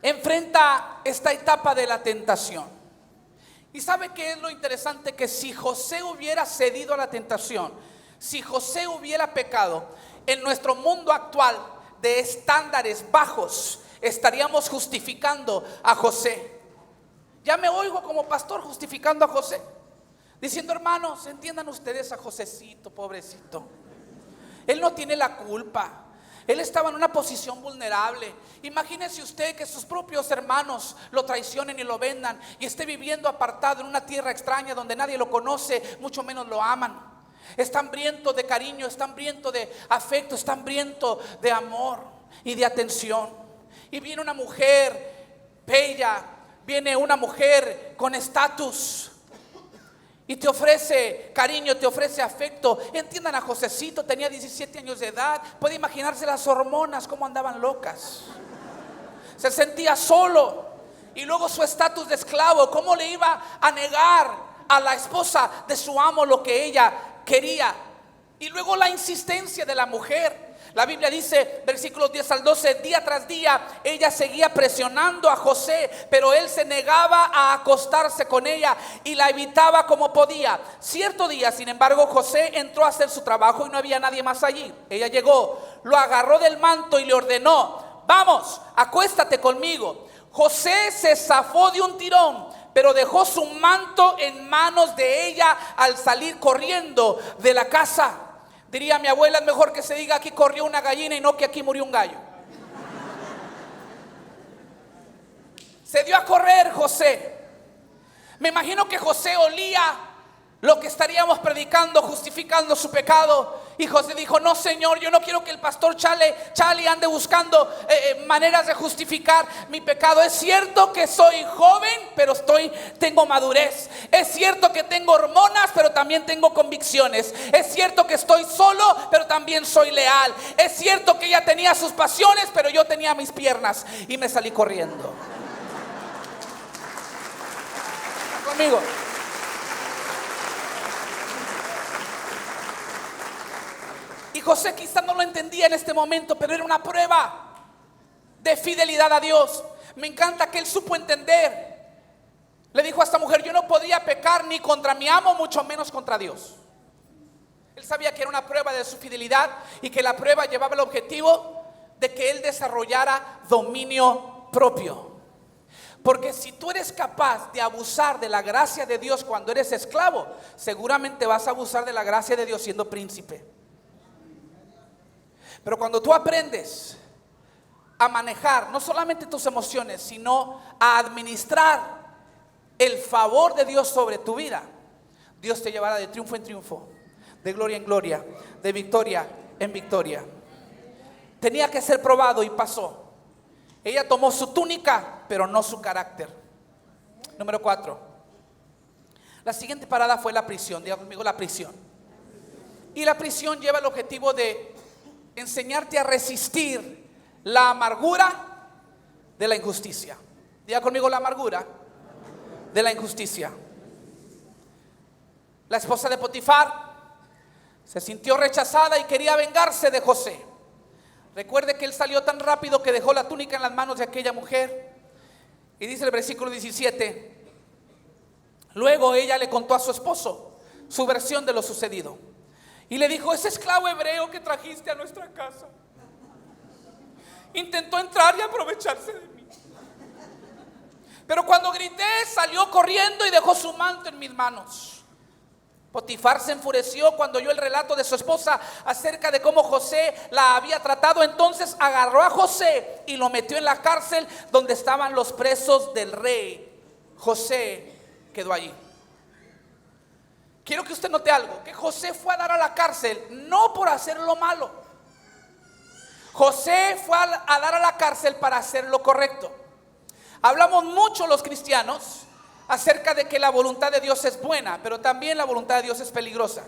enfrenta esta etapa de la tentación. ¿Y sabe qué es lo interesante? Que si José hubiera cedido a la tentación, si José hubiera pecado, en nuestro mundo actual de estándares bajos, estaríamos justificando a José. Ya me oigo como pastor justificando a José, diciendo: hermanos, entiendan ustedes a Josecito, pobrecito. Él no tiene la culpa. Él estaba en una posición vulnerable. Imagínese usted que sus propios hermanos lo traicionen y lo vendan, y esté viviendo apartado en una tierra extraña donde nadie lo conoce, mucho menos lo aman. Está hambriento de cariño, está hambriento de afecto, está hambriento de amor y de atención. Y viene una mujer bella, viene una mujer con estatus y te ofrece cariño, te ofrece afecto. Entiendan a Josecito, tenía 17 años de edad. Puede imaginarse las hormonas cómo andaban locas. Se sentía solo. Y luego su estatus de esclavo, cómo le iba a negar a la esposa de su amo lo que ella quería. Y luego la insistencia de la mujer. La Biblia dice, versículos 10 al 12, día tras día ella seguía presionando a José, pero él se negaba a acostarse con ella y la evitaba como podía. Cierto día, sin embargo, José entró a hacer su trabajo y no había nadie más allí. Ella llegó, lo agarró del manto y le ordenó: vamos, acuéstate conmigo. José se zafó de un tirón, pero dejó su manto en manos de ella al salir corriendo de la casa. Diría mi abuela: es mejor que se diga aquí corrió una gallina y no que aquí murió un gallo. Se dio a correr José. Me imagino que José olía lo que estaríamos predicando, justificando su pecado. Y José dijo: no, Señor, yo no quiero que el pastor Charlie ande buscando maneras de justificar mi pecado. Es cierto que soy joven, pero tengo madurez. Es cierto que tengo hormonas, pero también tengo convicciones. Es cierto que estoy solo, pero también soy leal. Es cierto que ella tenía sus pasiones, pero yo tenía mis piernas. Y me salí corriendo. ¿Está conmigo? Y José quizá no lo entendía en este momento, pero era una prueba de fidelidad a Dios. Me encanta que él supo entender. Le dijo a esta mujer: yo no podía pecar ni contra mi amo, mucho menos contra Dios. Él sabía que era una prueba de su fidelidad y que la prueba llevaba el objetivo de que él desarrollara dominio propio. Porque si tú eres capaz de abusar de la gracia de Dios cuando eres esclavo, seguramente vas a abusar de la gracia de Dios siendo príncipe. Pero cuando tú aprendes a manejar no solamente tus emociones, sino a administrar el favor de Dios sobre tu vida, Dios te llevará de triunfo en triunfo, de gloria en gloria, de victoria en victoria. Tenía que ser probado y pasó. Ella tomó su túnica, pero no su carácter. Número 4. La siguiente parada fue la prisión. Diga conmigo, la prisión. Y la prisión lleva el objetivo de enseñarte a resistir la amargura de la injusticia. Diga conmigo, la amargura de la injusticia. La esposa de Potifar se sintió rechazada y quería vengarse de José. Recuerde que él salió tan rápido que dejó la túnica en las manos de aquella mujer. Y dice el versículo 17: luego ella le contó a su esposo su versión de lo sucedido. Y le dijo: ese esclavo hebreo que trajiste a nuestra casa intentó entrar y aprovecharse de mí. Pero cuando grité, salió corriendo y dejó su manto en mis manos. Potifar se enfureció cuando oyó el relato de su esposa acerca de cómo José la había tratado. Entonces agarró a José y lo metió en la cárcel donde estaban los presos del rey. José quedó allí. Quiero que usted note algo, que José fue a dar a la cárcel no por hacer lo malo. José fue a dar a la cárcel para hacer lo correcto. Hablamos mucho los cristianos acerca de que la voluntad de Dios es buena, pero también la voluntad de Dios es peligrosa.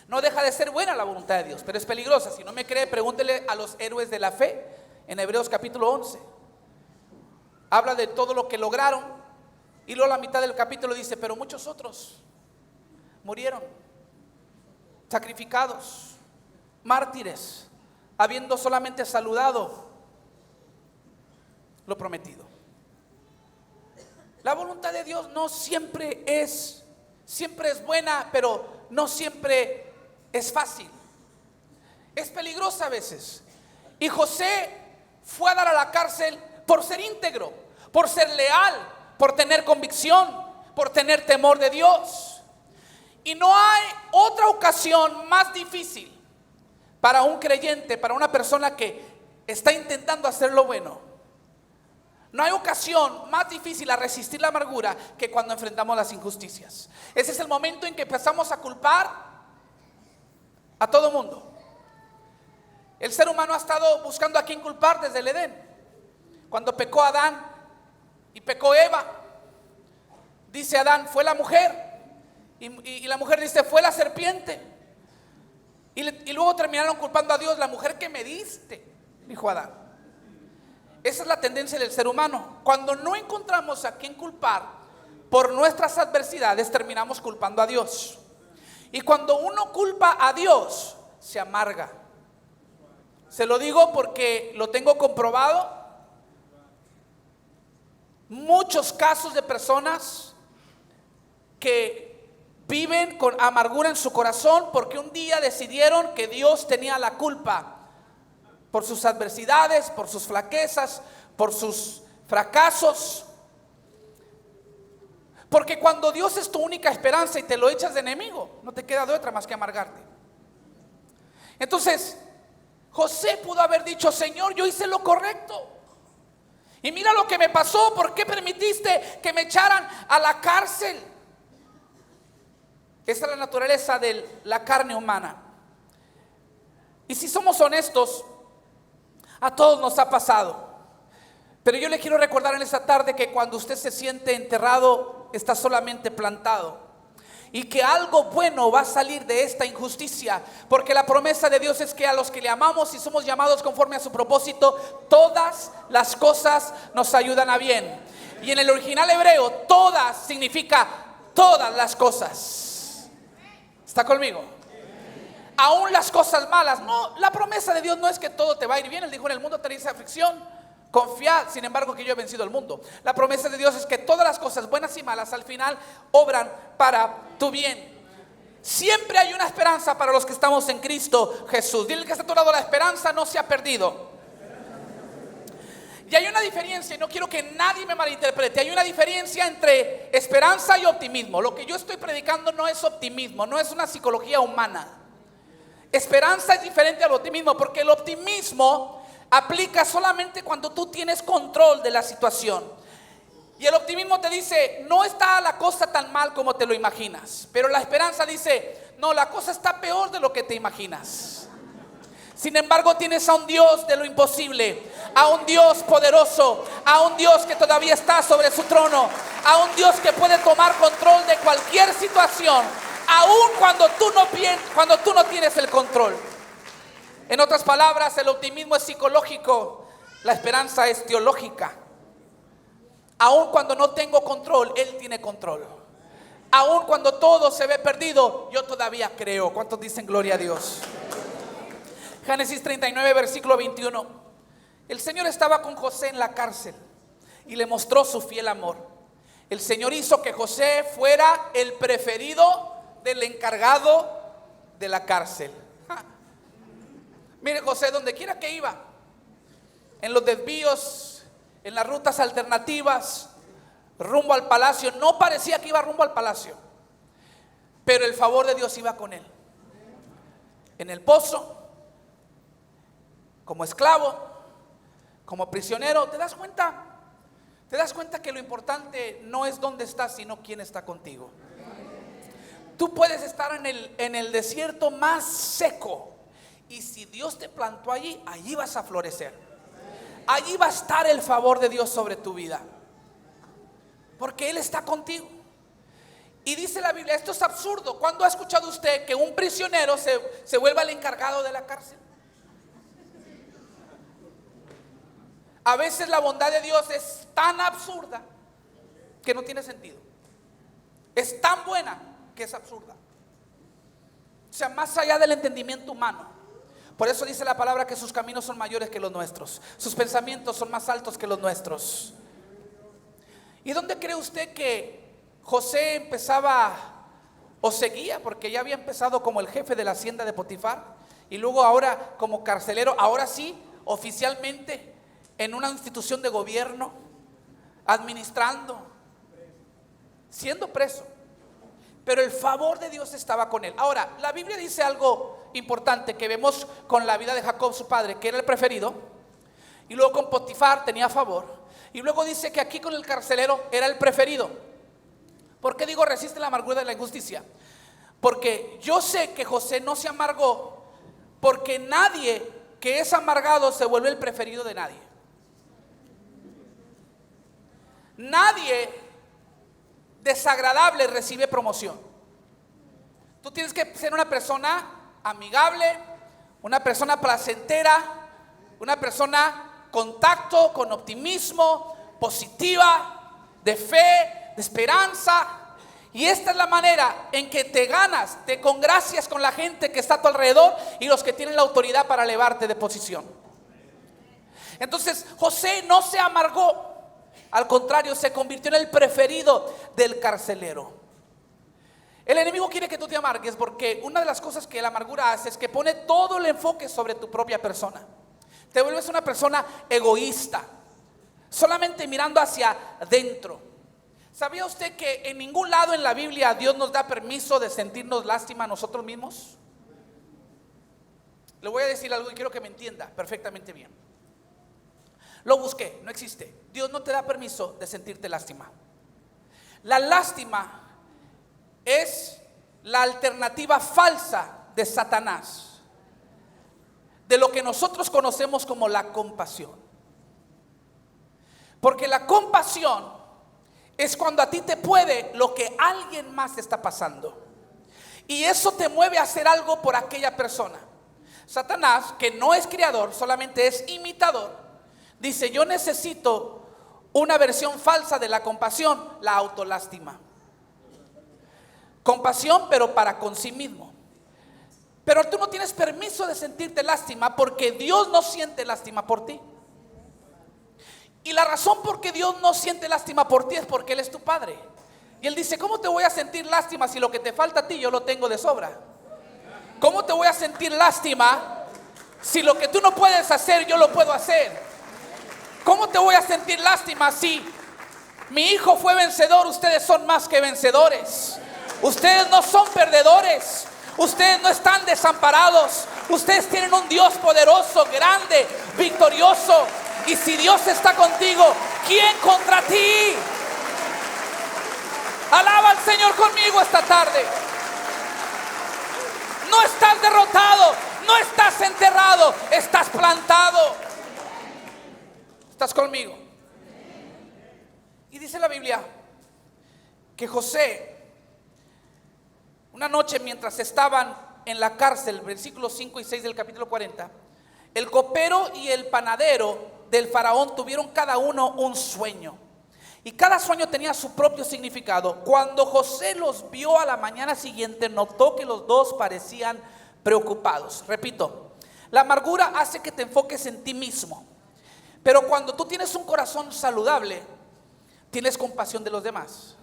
No deja de ser buena la voluntad de Dios, pero es peligrosa. Si no me cree, pregúntele a los héroes de la fe en Hebreos capítulo 11. Habla de todo lo que lograron y luego la mitad del capítulo dice: pero muchos otros murieron sacrificados, mártires, habiendo solamente saludado lo prometido. La voluntad de Dios no siempre es buena, pero no siempre es fácil. Es peligrosa a veces. Y José fue a dar a la cárcel por ser íntegro, por ser leal, por tener convicción, por tener temor de Dios. Y no hay otra ocasión más difícil para un creyente, para una persona que está intentando hacer lo bueno. No hay ocasión más difícil a resistir la amargura que cuando enfrentamos las injusticias. Ese es el momento en que empezamos a culpar a todo mundo. El ser humano ha estado buscando a quién culpar desde el Edén. Cuando pecó Adán y pecó Eva, dice Adán: fue la mujer. Y la mujer dice: fue la serpiente. Y luego terminaron culpando a Dios: la mujer que me diste, dijo Adán. Esa es la tendencia del ser humano. Cuando no encontramos a quién culpar por nuestras adversidades, terminamos culpando a Dios. Y cuando uno culpa a Dios, se amarga. Se lo digo porque lo tengo comprobado. Muchos casos de personas que viven con amargura en su corazón porque un día decidieron que Dios tenía la culpa por sus adversidades, por sus flaquezas, por sus fracasos. Porque cuando Dios es tu única esperanza y te lo echas de enemigo, no te queda de otra más que amargarte. Entonces, José pudo haber dicho: Señor, yo hice lo correcto. Y mira lo que me pasó, ¿por qué permitiste que me echaran a la cárcel? Esa es la naturaleza de la carne humana. Y si somos honestos, a todos nos ha pasado. Pero yo le quiero recordar en esta tarde que cuando usted se siente enterrado, está solamente plantado. Y que algo bueno va a salir de esta injusticia. Porque la promesa de Dios es que a los que le amamos y somos llamados conforme a su propósito, todas las cosas nos ayudan a bien. Y en el original hebreo, todas significa todas las cosas. ¿Está conmigo? Aún las cosas malas. No, la promesa de Dios no es que todo te va a ir bien. Él dijo: en el mundo tenéis aflicción, confiad, sin embargo que yo he vencido el mundo. La promesa de Dios es que todas las cosas buenas y malas al final obran para tu bien. Siempre hay una esperanza para los que estamos en Cristo Jesús. Dile que está a tu lado: la esperanza no se ha perdido. Y hay una diferencia, y no quiero que nadie me malinterprete. Hay una diferencia entre esperanza y optimismo. Lo que yo estoy predicando no es optimismo, no es una psicología humana. Esperanza es diferente al optimismo, porque el optimismo aplica solamente cuando tú tienes control de la situación. Y el optimismo te dice: no está la cosa tan mal como te lo imaginas. Pero la esperanza dice: no, la cosa está peor de lo que te imaginas. Sin embargo, tienes a un Dios de lo imposible, a un Dios poderoso, a un Dios que todavía está sobre su trono, a un Dios que puede tomar control de cualquier situación, aun cuando tú no tienes el control. En otras palabras, el optimismo es psicológico, la esperanza es teológica. Aun cuando no tengo control, Él tiene control. Aun cuando todo se ve perdido, yo todavía creo. ¿Cuántos dicen gloria a Dios? Génesis 39, versículo 21. El Señor estaba con José en la cárcel y le mostró su fiel amor. El Señor hizo que José fuera el preferido del encargado de la cárcel. Mire, José, donde quiera que iba, en los desvíos, en las rutas alternativas, rumbo al palacio, no parecía que iba rumbo al palacio, pero el favor de Dios iba con él. En el pozo, como esclavo, como prisionero. ¿Te das cuenta? ¿Te das cuenta que lo importante no es dónde estás, sino quién está contigo? Tú puedes estar en el desierto más seco, y si Dios te plantó allí, allí vas a florecer. Allí va a estar el favor de Dios sobre tu vida, porque Él está contigo. Y dice la Biblia, esto es absurdo. ¿Cuándo ha escuchado usted que un prisionero se vuelva el encargado de la cárcel? A veces la bondad de Dios es tan absurda que no tiene sentido. Es tan buena que es absurda. O sea, más allá del entendimiento humano. Por eso dice la palabra que sus caminos son mayores que los nuestros. Sus pensamientos son más altos que los nuestros. ¿Y dónde cree usted que José empezaba o seguía? Porque ya había empezado como el jefe de la hacienda de Potifar, y luego ahora como carcelero, ahora sí, oficialmente en una institución de gobierno, administrando, siendo preso. Pero el favor de Dios estaba con él. Ahora, la Biblia dice algo importante que vemos con la vida de Jacob, su padre, que era el preferido, y luego con Potifar tenía favor, y luego dice que aquí con el carcelero era el preferido. ¿Por qué digo resiste la amargura de la injusticia? Porque yo sé que José no se amargó, porque nadie que es amargado se vuelve el preferido de nadie. Nadie desagradable recibe promoción. Tú tienes que ser una persona amigable, una persona placentera, una persona con tacto, con optimismo, positiva, de fe, de esperanza. Y esta es la manera en que te ganas, te congracias con la gente que está a tu alrededor y los que tienen la autoridad para elevarte de posición. Entonces José no se amargó. Al contrario, se convirtió en el preferido del carcelero. El enemigo quiere que tú te amargues, porque una de las cosas que la amargura hace es que pone todo el enfoque sobre tu propia persona. Te vuelves una persona egoísta, solamente mirando hacia adentro. ¿Sabía usted que en ningún lado en la Biblia Dios nos da permiso de sentirnos lástima a nosotros mismos? Le voy a decir algo y quiero que me entienda perfectamente bien. Lo busqué, no existe. Dios no te da permiso de sentirte lástima. La lástima es la alternativa falsa de Satanás, de lo que nosotros conocemos como la compasión. Porque la compasión es cuando a ti te puede lo que alguien más está pasando, y eso te mueve a hacer algo por aquella persona. Satanás, que no es creador, solamente es imitador, dice: yo necesito una versión falsa de la compasión, la autolástima. Compasión, pero para con sí mismo. Pero tú no tienes permiso de sentirte lástima, porque Dios no siente lástima por ti. Y la razón por que Dios no siente lástima por ti es porque Él es tu Padre. Y él dice, ¿cómo te voy a sentir lástima si lo que te falta a ti yo lo tengo de sobra? ¿Cómo te voy a sentir lástima si lo que tú no puedes hacer yo lo puedo hacer? ¿Cómo te voy a sentir lástima si mi hijo fue vencedor? Ustedes son más que vencedores. Ustedes no son perdedores. Ustedes no están desamparados. Ustedes tienen un Dios poderoso, grande, victorioso. Y si Dios está contigo, ¿quién contra ti? Alaba al Señor conmigo esta tarde. No estás derrotado, no estás enterrado, estás plantado. ¿Estás conmigo? Y dice la Biblia que José, una noche mientras estaban en la cárcel, versículos 5 y 6 del capítulo 40, el copero y el panadero del faraón tuvieron cada uno un sueño. Y cada sueño tenía su propio significado. Cuando José los vio a la mañana siguiente, notó que los dos parecían preocupados. Repito, la amargura hace que te enfoques en ti mismo. Pero cuando tú tienes un corazón saludable, tienes compasión de los demás.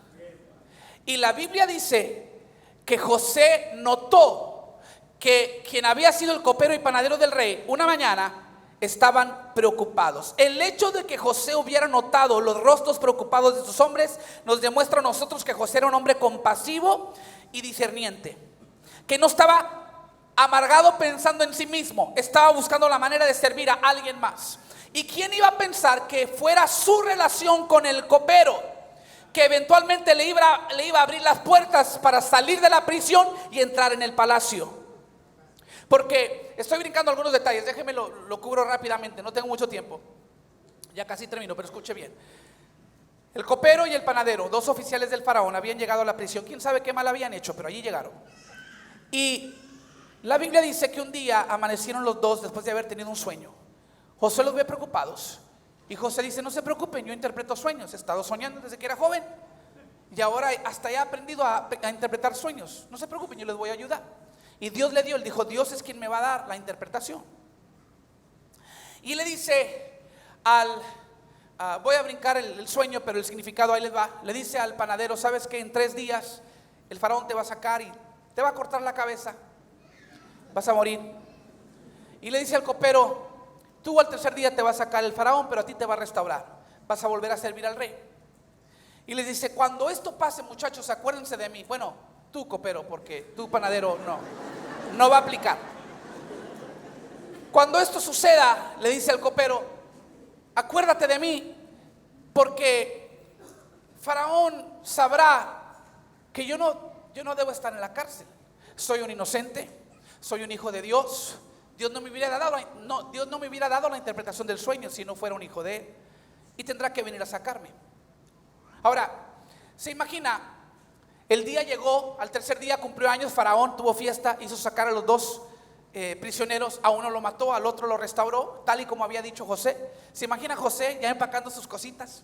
Y la Biblia dice que José notó que quien había sido el copero y panadero del rey, una mañana estaban preocupados. El hecho de que José hubiera notado los rostros preocupados de sus hombres nos demuestra a nosotros que José era un hombre compasivo y discerniente, que no estaba amargado pensando en sí mismo, estaba buscando la manera de servir a alguien más. ¿Y quién iba a pensar que fuera su relación con el copero que eventualmente le iba a abrir las puertas para salir de la prisión y entrar en el palacio? Porque estoy brincando algunos detalles, déjeme lo cubro rápidamente, no tengo mucho tiempo. Ya casi termino, pero escuche bien. El copero y el panadero, dos oficiales del faraón, habían llegado a la prisión. Quién sabe qué mal habían hecho, pero allí llegaron. Y la Biblia dice que un día amanecieron los dos después de haber tenido un sueño. José los ve preocupados. Y José dice, no se preocupen, yo interpreto sueños. He estado soñando desde que era joven. Y ahora hasta he aprendido a interpretar sueños. No se preocupen, yo les voy a ayudar. Y Dios le dio, él dijo, Dios es quien me va a dar la interpretación. Y le dice voy a brincar el sueño, pero el significado ahí les va. Le dice al panadero, sabes que en 3 días el faraón te va a sacar y te va a cortar la cabeza. Vas a morir. Y le dice al copero, tú al 3er día te va a sacar el faraón, pero a ti te va a restaurar. Vas a volver a servir al rey. Y les dice, cuando esto pase, muchachos, acuérdense de mí. Bueno, tú copero, porque tú panadero no va a aplicar. Cuando esto suceda, le dice al copero, acuérdate de mí, porque Faraón sabrá que yo no debo estar en la cárcel. Soy un inocente, soy un hijo de Dios. Dios no me hubiera dado la interpretación del sueño si no fuera un hijo de él, y tendrá que venir a sacarme. Ahora, se imagina, el día llegó, al 3er día cumplió años, Faraón tuvo fiesta, hizo sacar a los dos prisioneros, a uno lo mató, al otro lo restauró, tal y como había dicho José. Se imagina José ya empacando sus cositas.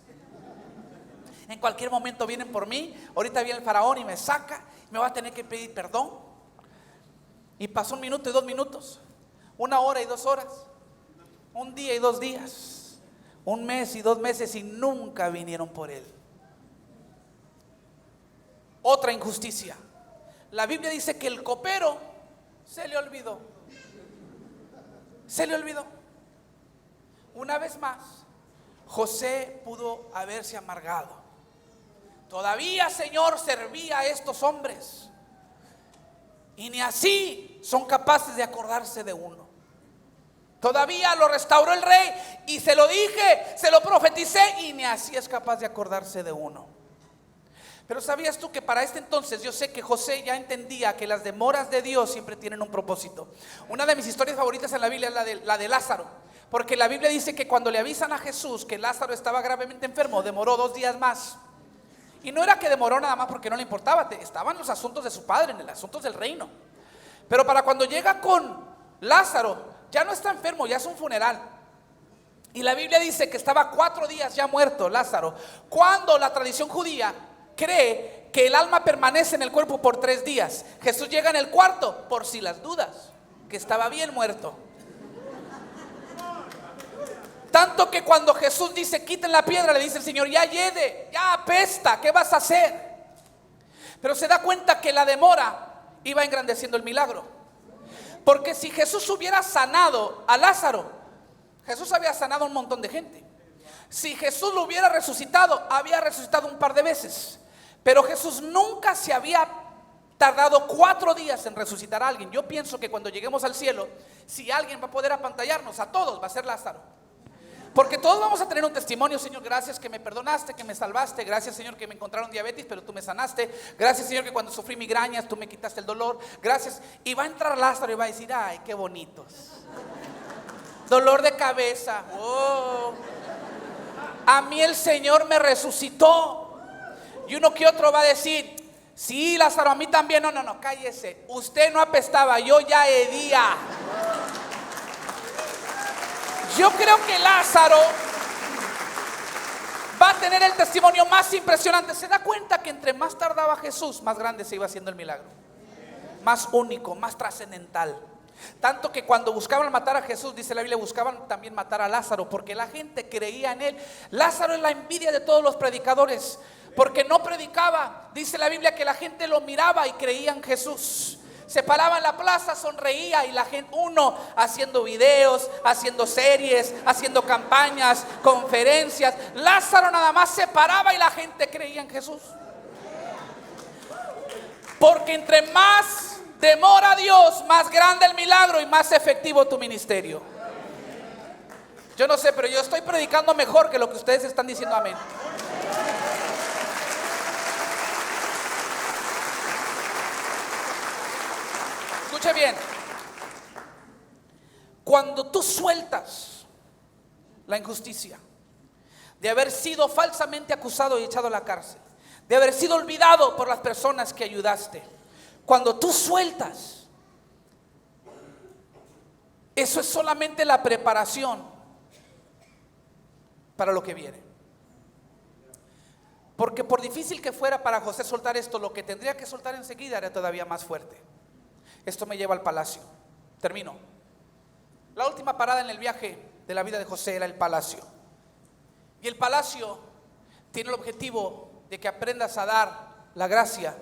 En cualquier momento vienen por mí, ahorita viene el faraón y me saca, me va a tener que pedir perdón. Y pasó 1 minuto y 2 minutos, 1 hora y 2 horas, 1 día y 2 días, 1 mes y 2 meses, y nunca vinieron por él. Otra injusticia. La Biblia dice que el copero se le olvidó. Se le olvidó. Una vez más, José pudo haberse amargado. Todavía, Señor, servía a estos hombres, y ni así son capaces de acordarse de uno. Todavía lo restauró el rey, y se lo dije, se lo profeticé, y ni así es capaz de acordarse de uno. Pero ¿sabías tú que para este entonces yo sé que José ya entendía que las demoras de Dios siempre tienen un propósito? Una de mis historias favoritas en la Biblia es la de Lázaro, porque la Biblia dice que cuando le avisan a Jesús que Lázaro estaba gravemente enfermo, demoró 2 días más. Y no era que demoró nada más porque no le importaba, estaban los asuntos de su padre, en los asuntos del reino. Pero para cuando llega con Lázaro, ya no está enfermo, ya es un funeral. Y la Biblia dice que estaba 4 días ya muerto Lázaro, cuando la tradición judía cree que el alma permanece en el cuerpo por 3 días. Jesús llega en el 4º, por si las dudas, que estaba bien muerto. Tanto que cuando Jesús dice quiten la piedra, le dice el Señor, ya hiede, ya apesta, ¿qué vas a hacer? Pero se da cuenta que la demora iba engrandeciendo el milagro. Porque si Jesús hubiera sanado a Lázaro, Jesús había sanado a un montón de gente. Si Jesús lo hubiera resucitado, había resucitado un par de veces. Pero Jesús nunca se había tardado 4 días en resucitar a alguien. Yo pienso que cuando lleguemos al cielo, si alguien va a poder apantallarnos, a todos va a ser Lázaro. Porque todos vamos a tener un testimonio: Señor, gracias que me perdonaste, que me salvaste. Gracias, Señor, que me encontraron diabetes, pero tú me sanaste. Gracias, Señor, que cuando sufrí migrañas tú me quitaste el dolor. Gracias. Y va a entrar Lázaro y va a decir: ay, qué bonitos. Dolor de cabeza. Oh, a mí el Señor me resucitó. Y uno que otro va a decir: sí, Lázaro, a mí también. No, cállese. Usted no apestaba, yo ya hedía. Yo creo que Lázaro va a tener el testimonio más impresionante. Se da cuenta que entre más tardaba Jesús, más grande se iba haciendo el milagro. Más único, más trascendental. Tanto que cuando buscaban matar a Jesús, dice la Biblia, buscaban también matar a Lázaro, porque la gente creía en él. Lázaro es la envidia de todos los predicadores, porque no predicaba. Dice la Biblia que la gente lo miraba y creía en Jesús. Se paraba en la plaza, sonreía, y la gente, uno haciendo videos, haciendo series, haciendo campañas, conferencias. Lázaro nada más se paraba y la gente creía en Jesús. Porque entre más demora Dios, más grande el milagro y más efectivo tu ministerio. Yo no sé, pero yo estoy predicando mejor que lo que ustedes están diciendo. Amén. Escuche bien. Cuando tú sueltas la injusticia de haber sido falsamente acusado y echado a la cárcel, de haber sido olvidado por las personas que ayudaste, cuando tú sueltas, eso es solamente la preparación para lo que viene. Porque por difícil que fuera para José soltar esto, lo que tendría que soltar enseguida era todavía más fuerte. Esto me lleva al palacio. Termino. La última parada en el viaje de la vida de José era el palacio. Y el palacio tiene el objetivo de que aprendas a dar la gracia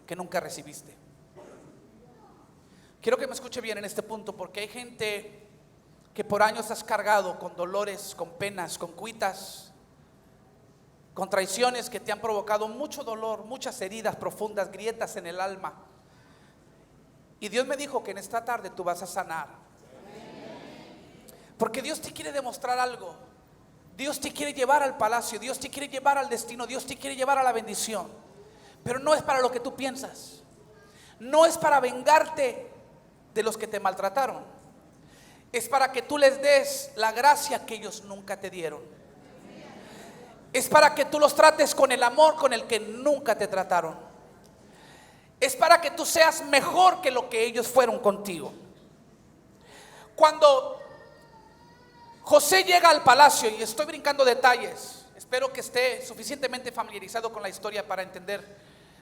que nunca recibiste. Quiero que me escuche bien en este punto, porque hay gente que por años has cargado con dolores, con penas, con cuitas, con traiciones que te han provocado mucho dolor, muchas heridas profundas, grietas en el alma. Y Dios me dijo que en esta tarde tú vas a sanar. Porque Dios te quiere demostrar algo. Dios te quiere llevar al palacio, Dios te quiere llevar al destino, Dios te quiere llevar a la bendición. Pero no es para lo que tú piensas. No es para vengarte de los que te maltrataron. Es para que tú les des la gracia que ellos nunca te dieron. Es para que tú los trates con el amor con el que nunca te trataron. Es para que tú seas mejor que lo que ellos fueron contigo. Cuando José llega al palacio, y estoy brincando detalles, espero que esté suficientemente familiarizado con la historia para entender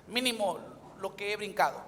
mínimo lo que he brincado.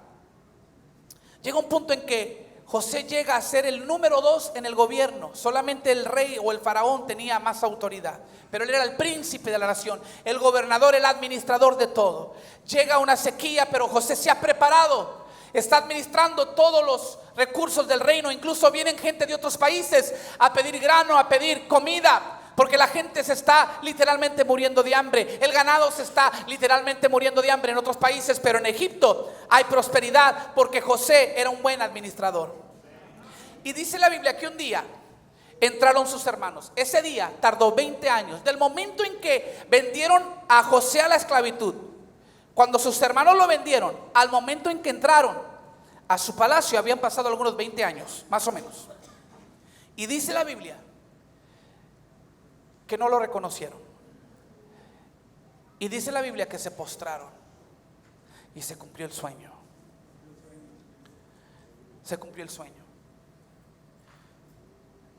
Llega un punto en que José llega a ser el número 2 en el gobierno. Solamente el rey o el faraón tenía más autoridad, pero él era el príncipe de la nación, el gobernador, el administrador de todo. Llega una sequía, pero José se ha preparado, está administrando todos los recursos del reino. Incluso vienen gente de otros países a pedir grano, a pedir comida, porque la gente se está literalmente muriendo de hambre. El ganado se está literalmente muriendo de hambre en otros países, pero en Egipto hay prosperidad porque José era un buen administrador. Y dice la Biblia que un día entraron sus hermanos. Ese día tardó 20 años, del momento en que vendieron a José a la esclavitud, cuando sus hermanos lo vendieron, al momento en que entraron a su palacio, habían pasado algunos 20 años, más o menos. Y dice la Biblia que no lo reconocieron. Y dice la Biblia que se postraron. Y se cumplió el sueño. Se cumplió el sueño.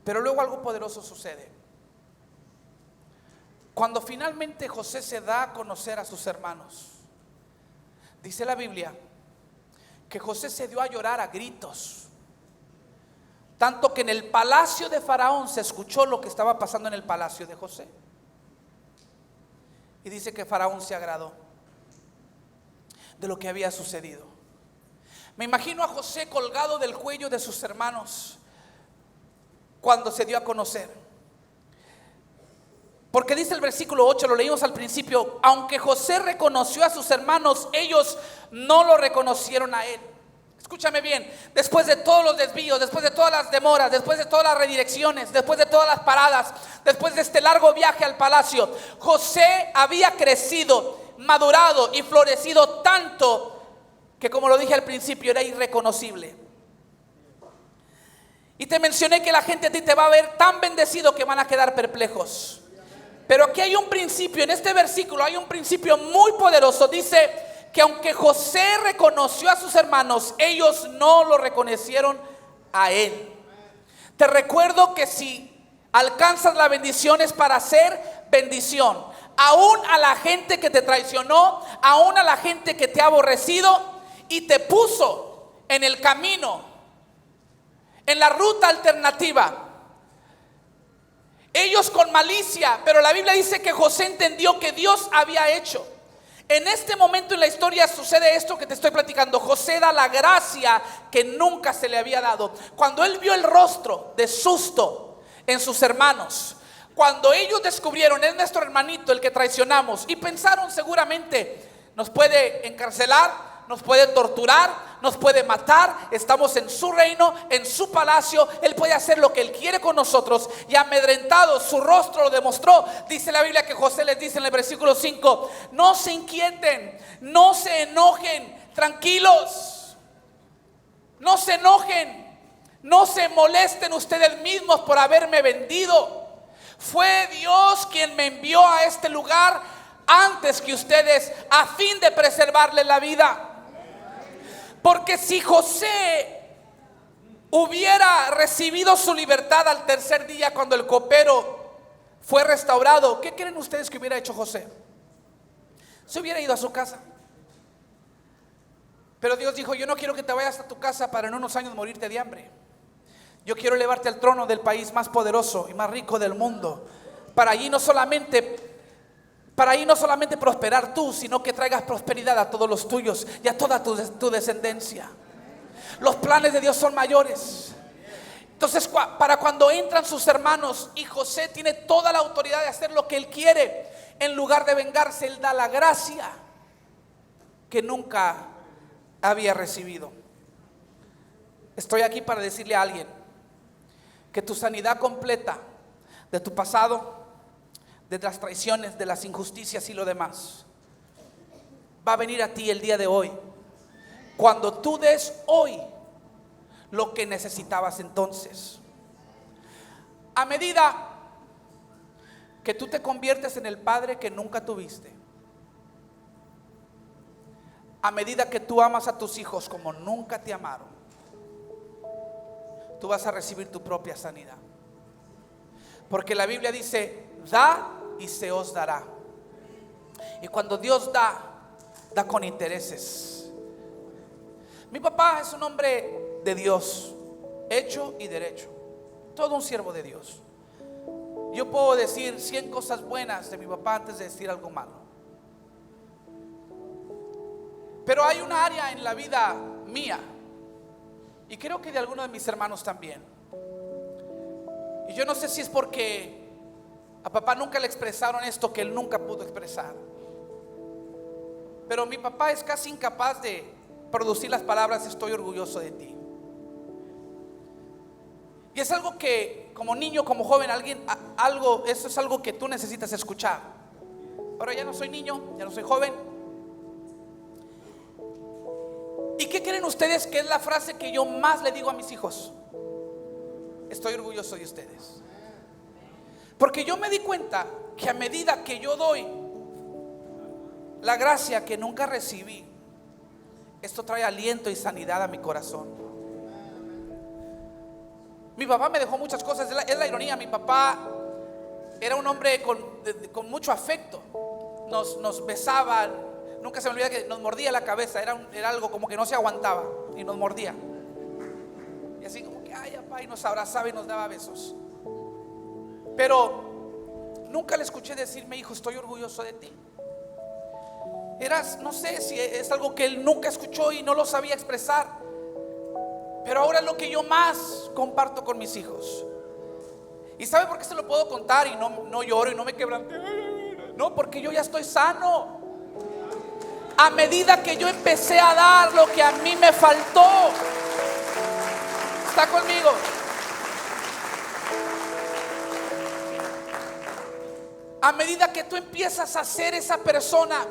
Pero luego algo poderoso sucede. Cuando finalmente José se da a conocer a sus hermanos, dice la Biblia que José se dio a llorar a gritos. Tanto que en el palacio de Faraón se escuchó lo que estaba pasando en el palacio de José. Y dice que Faraón se agradó. de lo que había sucedido. Me imagino a José colgado del cuello de sus hermanos cuando se dio a conocer. Porque dice el versículo 8, lo leímos al principio: aunque José reconoció a sus hermanos, ellos no lo reconocieron a él. Escúchame bien, después de todos los desvíos, después de todas las demoras, después de todas las redirecciones, después de todas las paradas, después de este largo viaje al palacio, José había crecido, madurado y florecido tanto que, como lo dije al principio, era irreconocible. Y te mencioné que la gente a ti te va a ver tan bendecido que van a quedar perplejos. Pero aquí hay un principio, en este versículo hay un principio muy poderoso. Dice que aunque José reconoció a sus hermanos, ellos no lo reconocieron a él. Te recuerdo que si alcanzas la bendición es para hacer bendición. Aún a la gente que te traicionó, aún a la gente que te ha aborrecido y te puso en el camino, en la ruta alternativa. Ellos con malicia, pero la Biblia dice que José entendió que Dios había hecho. En este momento en la historia sucede esto que te estoy platicando. José da la gracia que nunca se le había dado. Cuando él vio el rostro de susto en sus hermanos, cuando ellos descubrieron, es nuestro hermanito el que traicionamos, y pensaron seguramente, nos puede encarcelar, nos puede torturar, nos puede matar, estamos en su reino, en su palacio, él puede hacer lo que él quiere con nosotros. Y amedrentado, su rostro lo demostró. Dice la Biblia que José les dice en el versículo 5: no se inquieten, no se enojen, tranquilos, no se enojen, no se molesten ustedes mismos por haberme vendido. Fue Dios quien me envió a este lugar antes que ustedes, a fin de preservarles la vida. Porque si José hubiera recibido su libertad al tercer día, cuando el copero fue restaurado, ¿qué creen ustedes que hubiera hecho José? Se hubiera ido a su casa. Pero Dios dijo: yo no quiero que te vayas a tu casa para en unos años morirte de hambre. Yo quiero elevarte al trono del país más poderoso y más rico del mundo, para allí no solamente prosperar tú, sino que traigas prosperidad a todos los tuyos y a toda tu descendencia. Los planes de Dios son mayores. Entonces, para cuando entran sus hermanos y José tiene toda la autoridad de hacer lo que él quiere, en lugar de vengarse, él da la gracia que nunca había recibido. Estoy aquí para decirle a alguien que tu sanidad completa de tu pasado, de las traiciones, de las injusticias y lo demás, va a venir a ti el día de hoy, cuando tú des hoy lo que necesitabas entonces. A medida que tú te conviertes en el padre que nunca tuviste, a medida que tú amas a tus hijos como nunca te amaron, tú vas a recibir tu propia sanidad. Porque la Biblia dice: da y se os dará. Y cuando Dios da con intereses. Mi papá es un hombre de Dios, hecho y derecho, todo un siervo de Dios. Yo puedo decir 100 cosas buenas de mi papá antes de decir algo malo. Pero hay una área en la vida mía, y creo que de algunos de mis hermanos también, y yo no sé si es porque a papá nunca le expresaron esto que él nunca pudo expresar, pero mi papá es casi incapaz de producir las palabras: estoy orgulloso de ti. Y es algo que como niño, como joven, eso es algo que tú necesitas escuchar. Pero ya no soy niño, ya no soy joven. ¿Y qué creen ustedes que es la frase que yo más le digo a mis hijos? Estoy orgulloso de ustedes. Porque yo me di cuenta que a medida que yo doy la gracia que nunca recibí, esto trae aliento y sanidad a mi corazón. Mi papá me dejó muchas cosas. Es la ironía. Mi papá era un hombre con mucho afecto. Nos besaba. Nunca se me olvida que nos mordía la cabeza. Era algo como que no se aguantaba y nos mordía. Y así como que ay, papá, y nos abrazaba y nos daba besos. Pero nunca le escuché decirme: hijo, estoy orgulloso de ti. no sé si es algo que él nunca escuchó y no lo sabía expresar, pero ahora es lo que yo más comparto con mis hijos. ¿Y sabe por qué se lo puedo contar y no lloro y no me quebranto? No, porque yo ya estoy sano. A medida que yo empecé a dar lo que a mí me faltó. ¿Está conmigo? A medida que tú empiezas a ser esa persona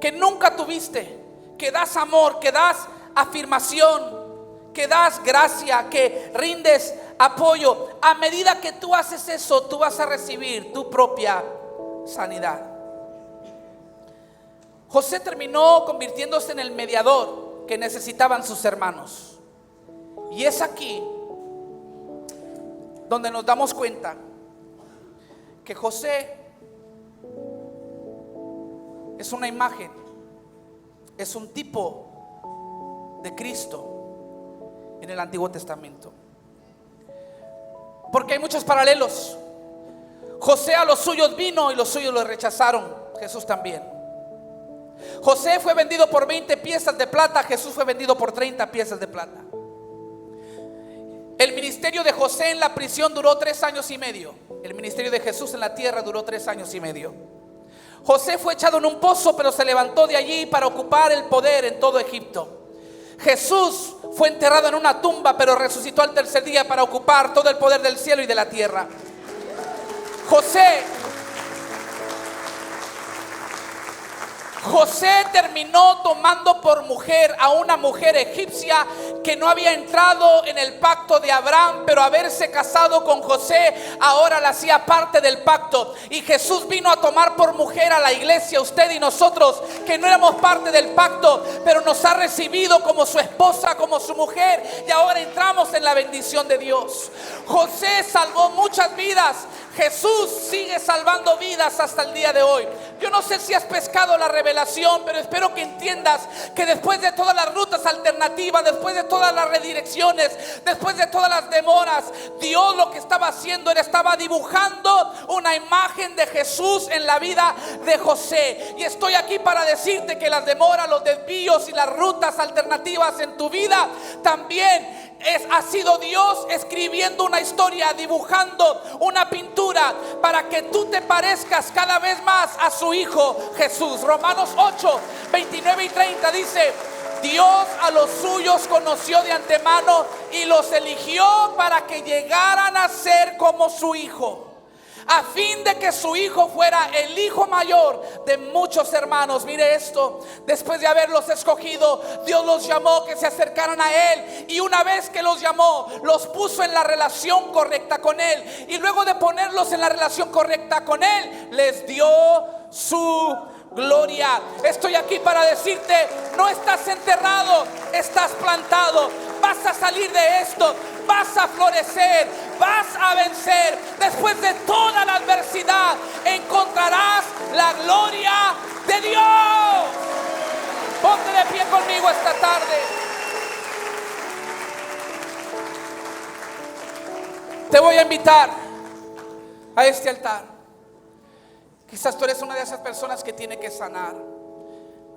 que nunca tuviste, que das amor, que das afirmación, que das gracia, que rindes apoyo, a medida que tú haces eso, tú vas a recibir tu propia sanidad. José terminó convirtiéndose en el mediador que necesitaban sus hermanos. Y es aquí donde nos damos cuenta que José es una imagen, es un tipo de Cristo en el Antiguo Testamento. Porque hay muchos paralelos. José a los suyos vino y los suyos lo rechazaron. Jesús también. José fue vendido por 20 piezas de plata. Jesús fue vendido por 30 piezas de plata. El ministerio de José en la prisión duró 3 años y medio. El ministerio de Jesús en la tierra duró 3 años y medio. José fue echado en un pozo, pero se levantó de allí para ocupar el poder en todo Egipto. Jesús fue enterrado en una tumba, pero resucitó al tercer día para ocupar todo el poder del cielo y de la tierra. José terminó tomando por mujer a una mujer egipcia que no había entrado en el pacto de Abraham, pero haberse casado con José ahora la hacía parte del pacto. Y Jesús vino a tomar por mujer a la iglesia, usted y nosotros, que no éramos parte del pacto, pero nos ha recibido como su esposa, como su mujer, y ahora entramos en la bendición de Dios. José salvó muchas vidas. Jesús sigue salvando vidas hasta el día de hoy. Yo no sé si has pescado la revelación, pero espero que entiendas que después de todas las rutas alternativas, después de todas las redirecciones, después de todas las demoras, Dios lo que estaba haciendo era estaba dibujando una imagen de Jesús en la vida de José. Y estoy aquí para decirte que las demoras, los desvíos y las rutas alternativas en tu vida también ha sido Dios escribiendo una historia, dibujando una pintura para que tú te parezcas cada vez más a su Hijo Jesús. Romanos 8, 29 y 30 dice: Dios a los suyos conoció de antemano y los eligió para que llegaran a ser como su Hijo, a fin de que su hijo fuera el hijo mayor de muchos hermanos. Mire esto: después de haberlos escogido, Dios los llamó que se acercaran a Él, y una vez que los llamó, los puso en la relación correcta con Él, y luego de ponerlos en la relación correcta con Él, les dio su gloria. Estoy aquí para decirte: no estás enterrado, estás plantado. Vas a salir de esto, vas a florecer, vas a vencer. Después de toda la adversidad encontrarás la gloria de Dios. Ponte de pie conmigo esta tarde. Te voy a invitar a este altar. Quizás tú eres una de esas personas que tiene que sanar.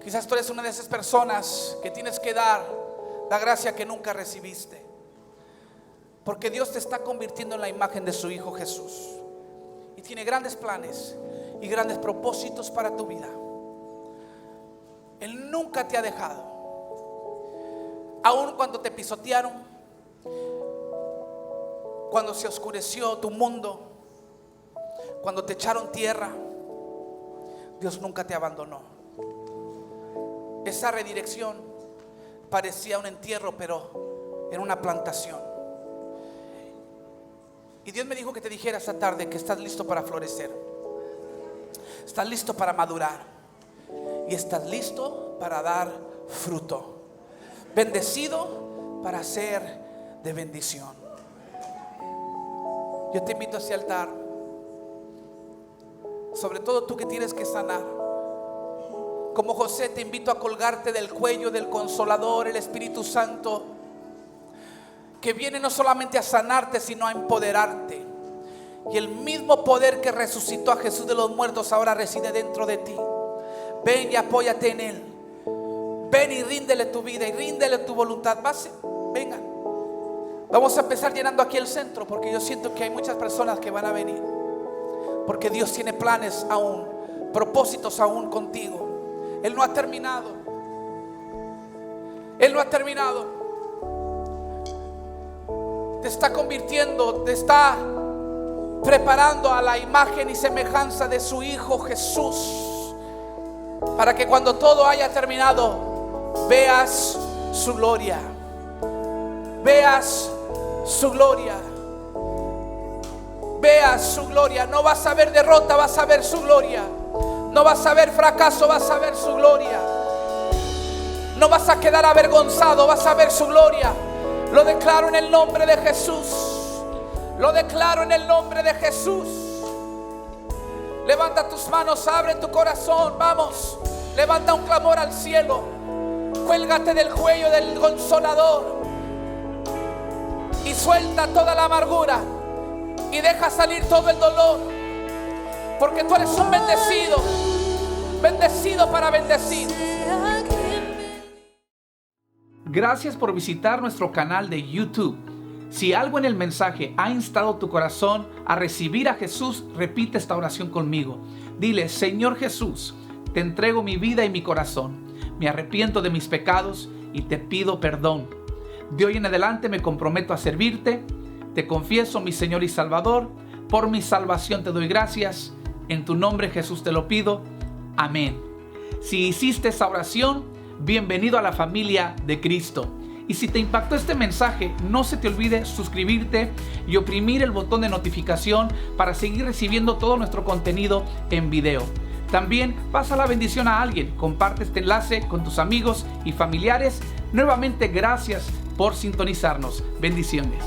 Quizás tú eres una de esas personas que tienes que dar la gracia que nunca recibiste, porque Dios te está convirtiendo en la imagen de su Hijo Jesús, y tiene grandes planes y grandes propósitos para tu vida. Él nunca te ha dejado, aun cuando te pisotearon, cuando se oscureció tu mundo, cuando te echaron tierra. Dios nunca te abandonó. Esa redirección parecía un entierro, pero era una plantación. Y Dios me dijo que te dijera esta tarde que estás listo para florecer, estás listo para madurar, y estás listo para dar fruto, bendecido para ser de bendición. Yo te invito a ese altar, sobre todo tú que tienes que sanar. Como José, te invito a colgarte del cuello del Consolador, el Espíritu Santo, que viene no solamente a sanarte, sino a empoderarte. Y el mismo poder que resucitó a Jesús de los muertos ahora reside dentro de ti. Ven y apóyate en Él. Ven y ríndele tu vida y ríndele tu voluntad. Vengan. Vamos a empezar llenando aquí el centro, porque yo siento que hay muchas personas que van a venir. Porque Dios tiene planes aún, propósitos aún contigo. Él no ha terminado. Él no ha terminado. Te está convirtiendo, te está preparando a la imagen y semejanza de su Hijo Jesús, para que cuando todo haya terminado veas su gloria. Veas su gloria. Veas su gloria. No vas a ver derrota, vas a ver su gloria. No vas a ver fracaso, vas a ver su gloria. No vas a quedar avergonzado, vas a ver su gloria. Lo declaro en el nombre de Jesús. Lo declaro en el nombre de Jesús. Levanta tus manos, abre tu corazón. Vamos, levanta un clamor al cielo. Cuélgate del cuello del Consolador y suelta toda la amargura y deja salir todo el dolor, porque tú eres un bendecido, bendecido para bendecir. Gracias por visitar nuestro canal de YouTube. Si algo en el mensaje ha instado tu corazón a recibir a Jesús, repite esta oración conmigo. Dile: Señor Jesús, te entrego mi vida y mi corazón. Me arrepiento de mis pecados y te pido perdón. De hoy en adelante me comprometo a servirte. Te confieso, mi Señor y Salvador. Por mi salvación te doy gracias. En tu nombre, Jesús, te lo pido. Amén. Si hiciste esa oración, bienvenido a la familia de Cristo. Y si te impactó este mensaje, no se te olvide suscribirte y oprimir el botón de notificación para seguir recibiendo todo nuestro contenido en video. También pasa la bendición a alguien, comparte este enlace con tus amigos y familiares. Nuevamente, gracias por sintonizarnos. Bendiciones.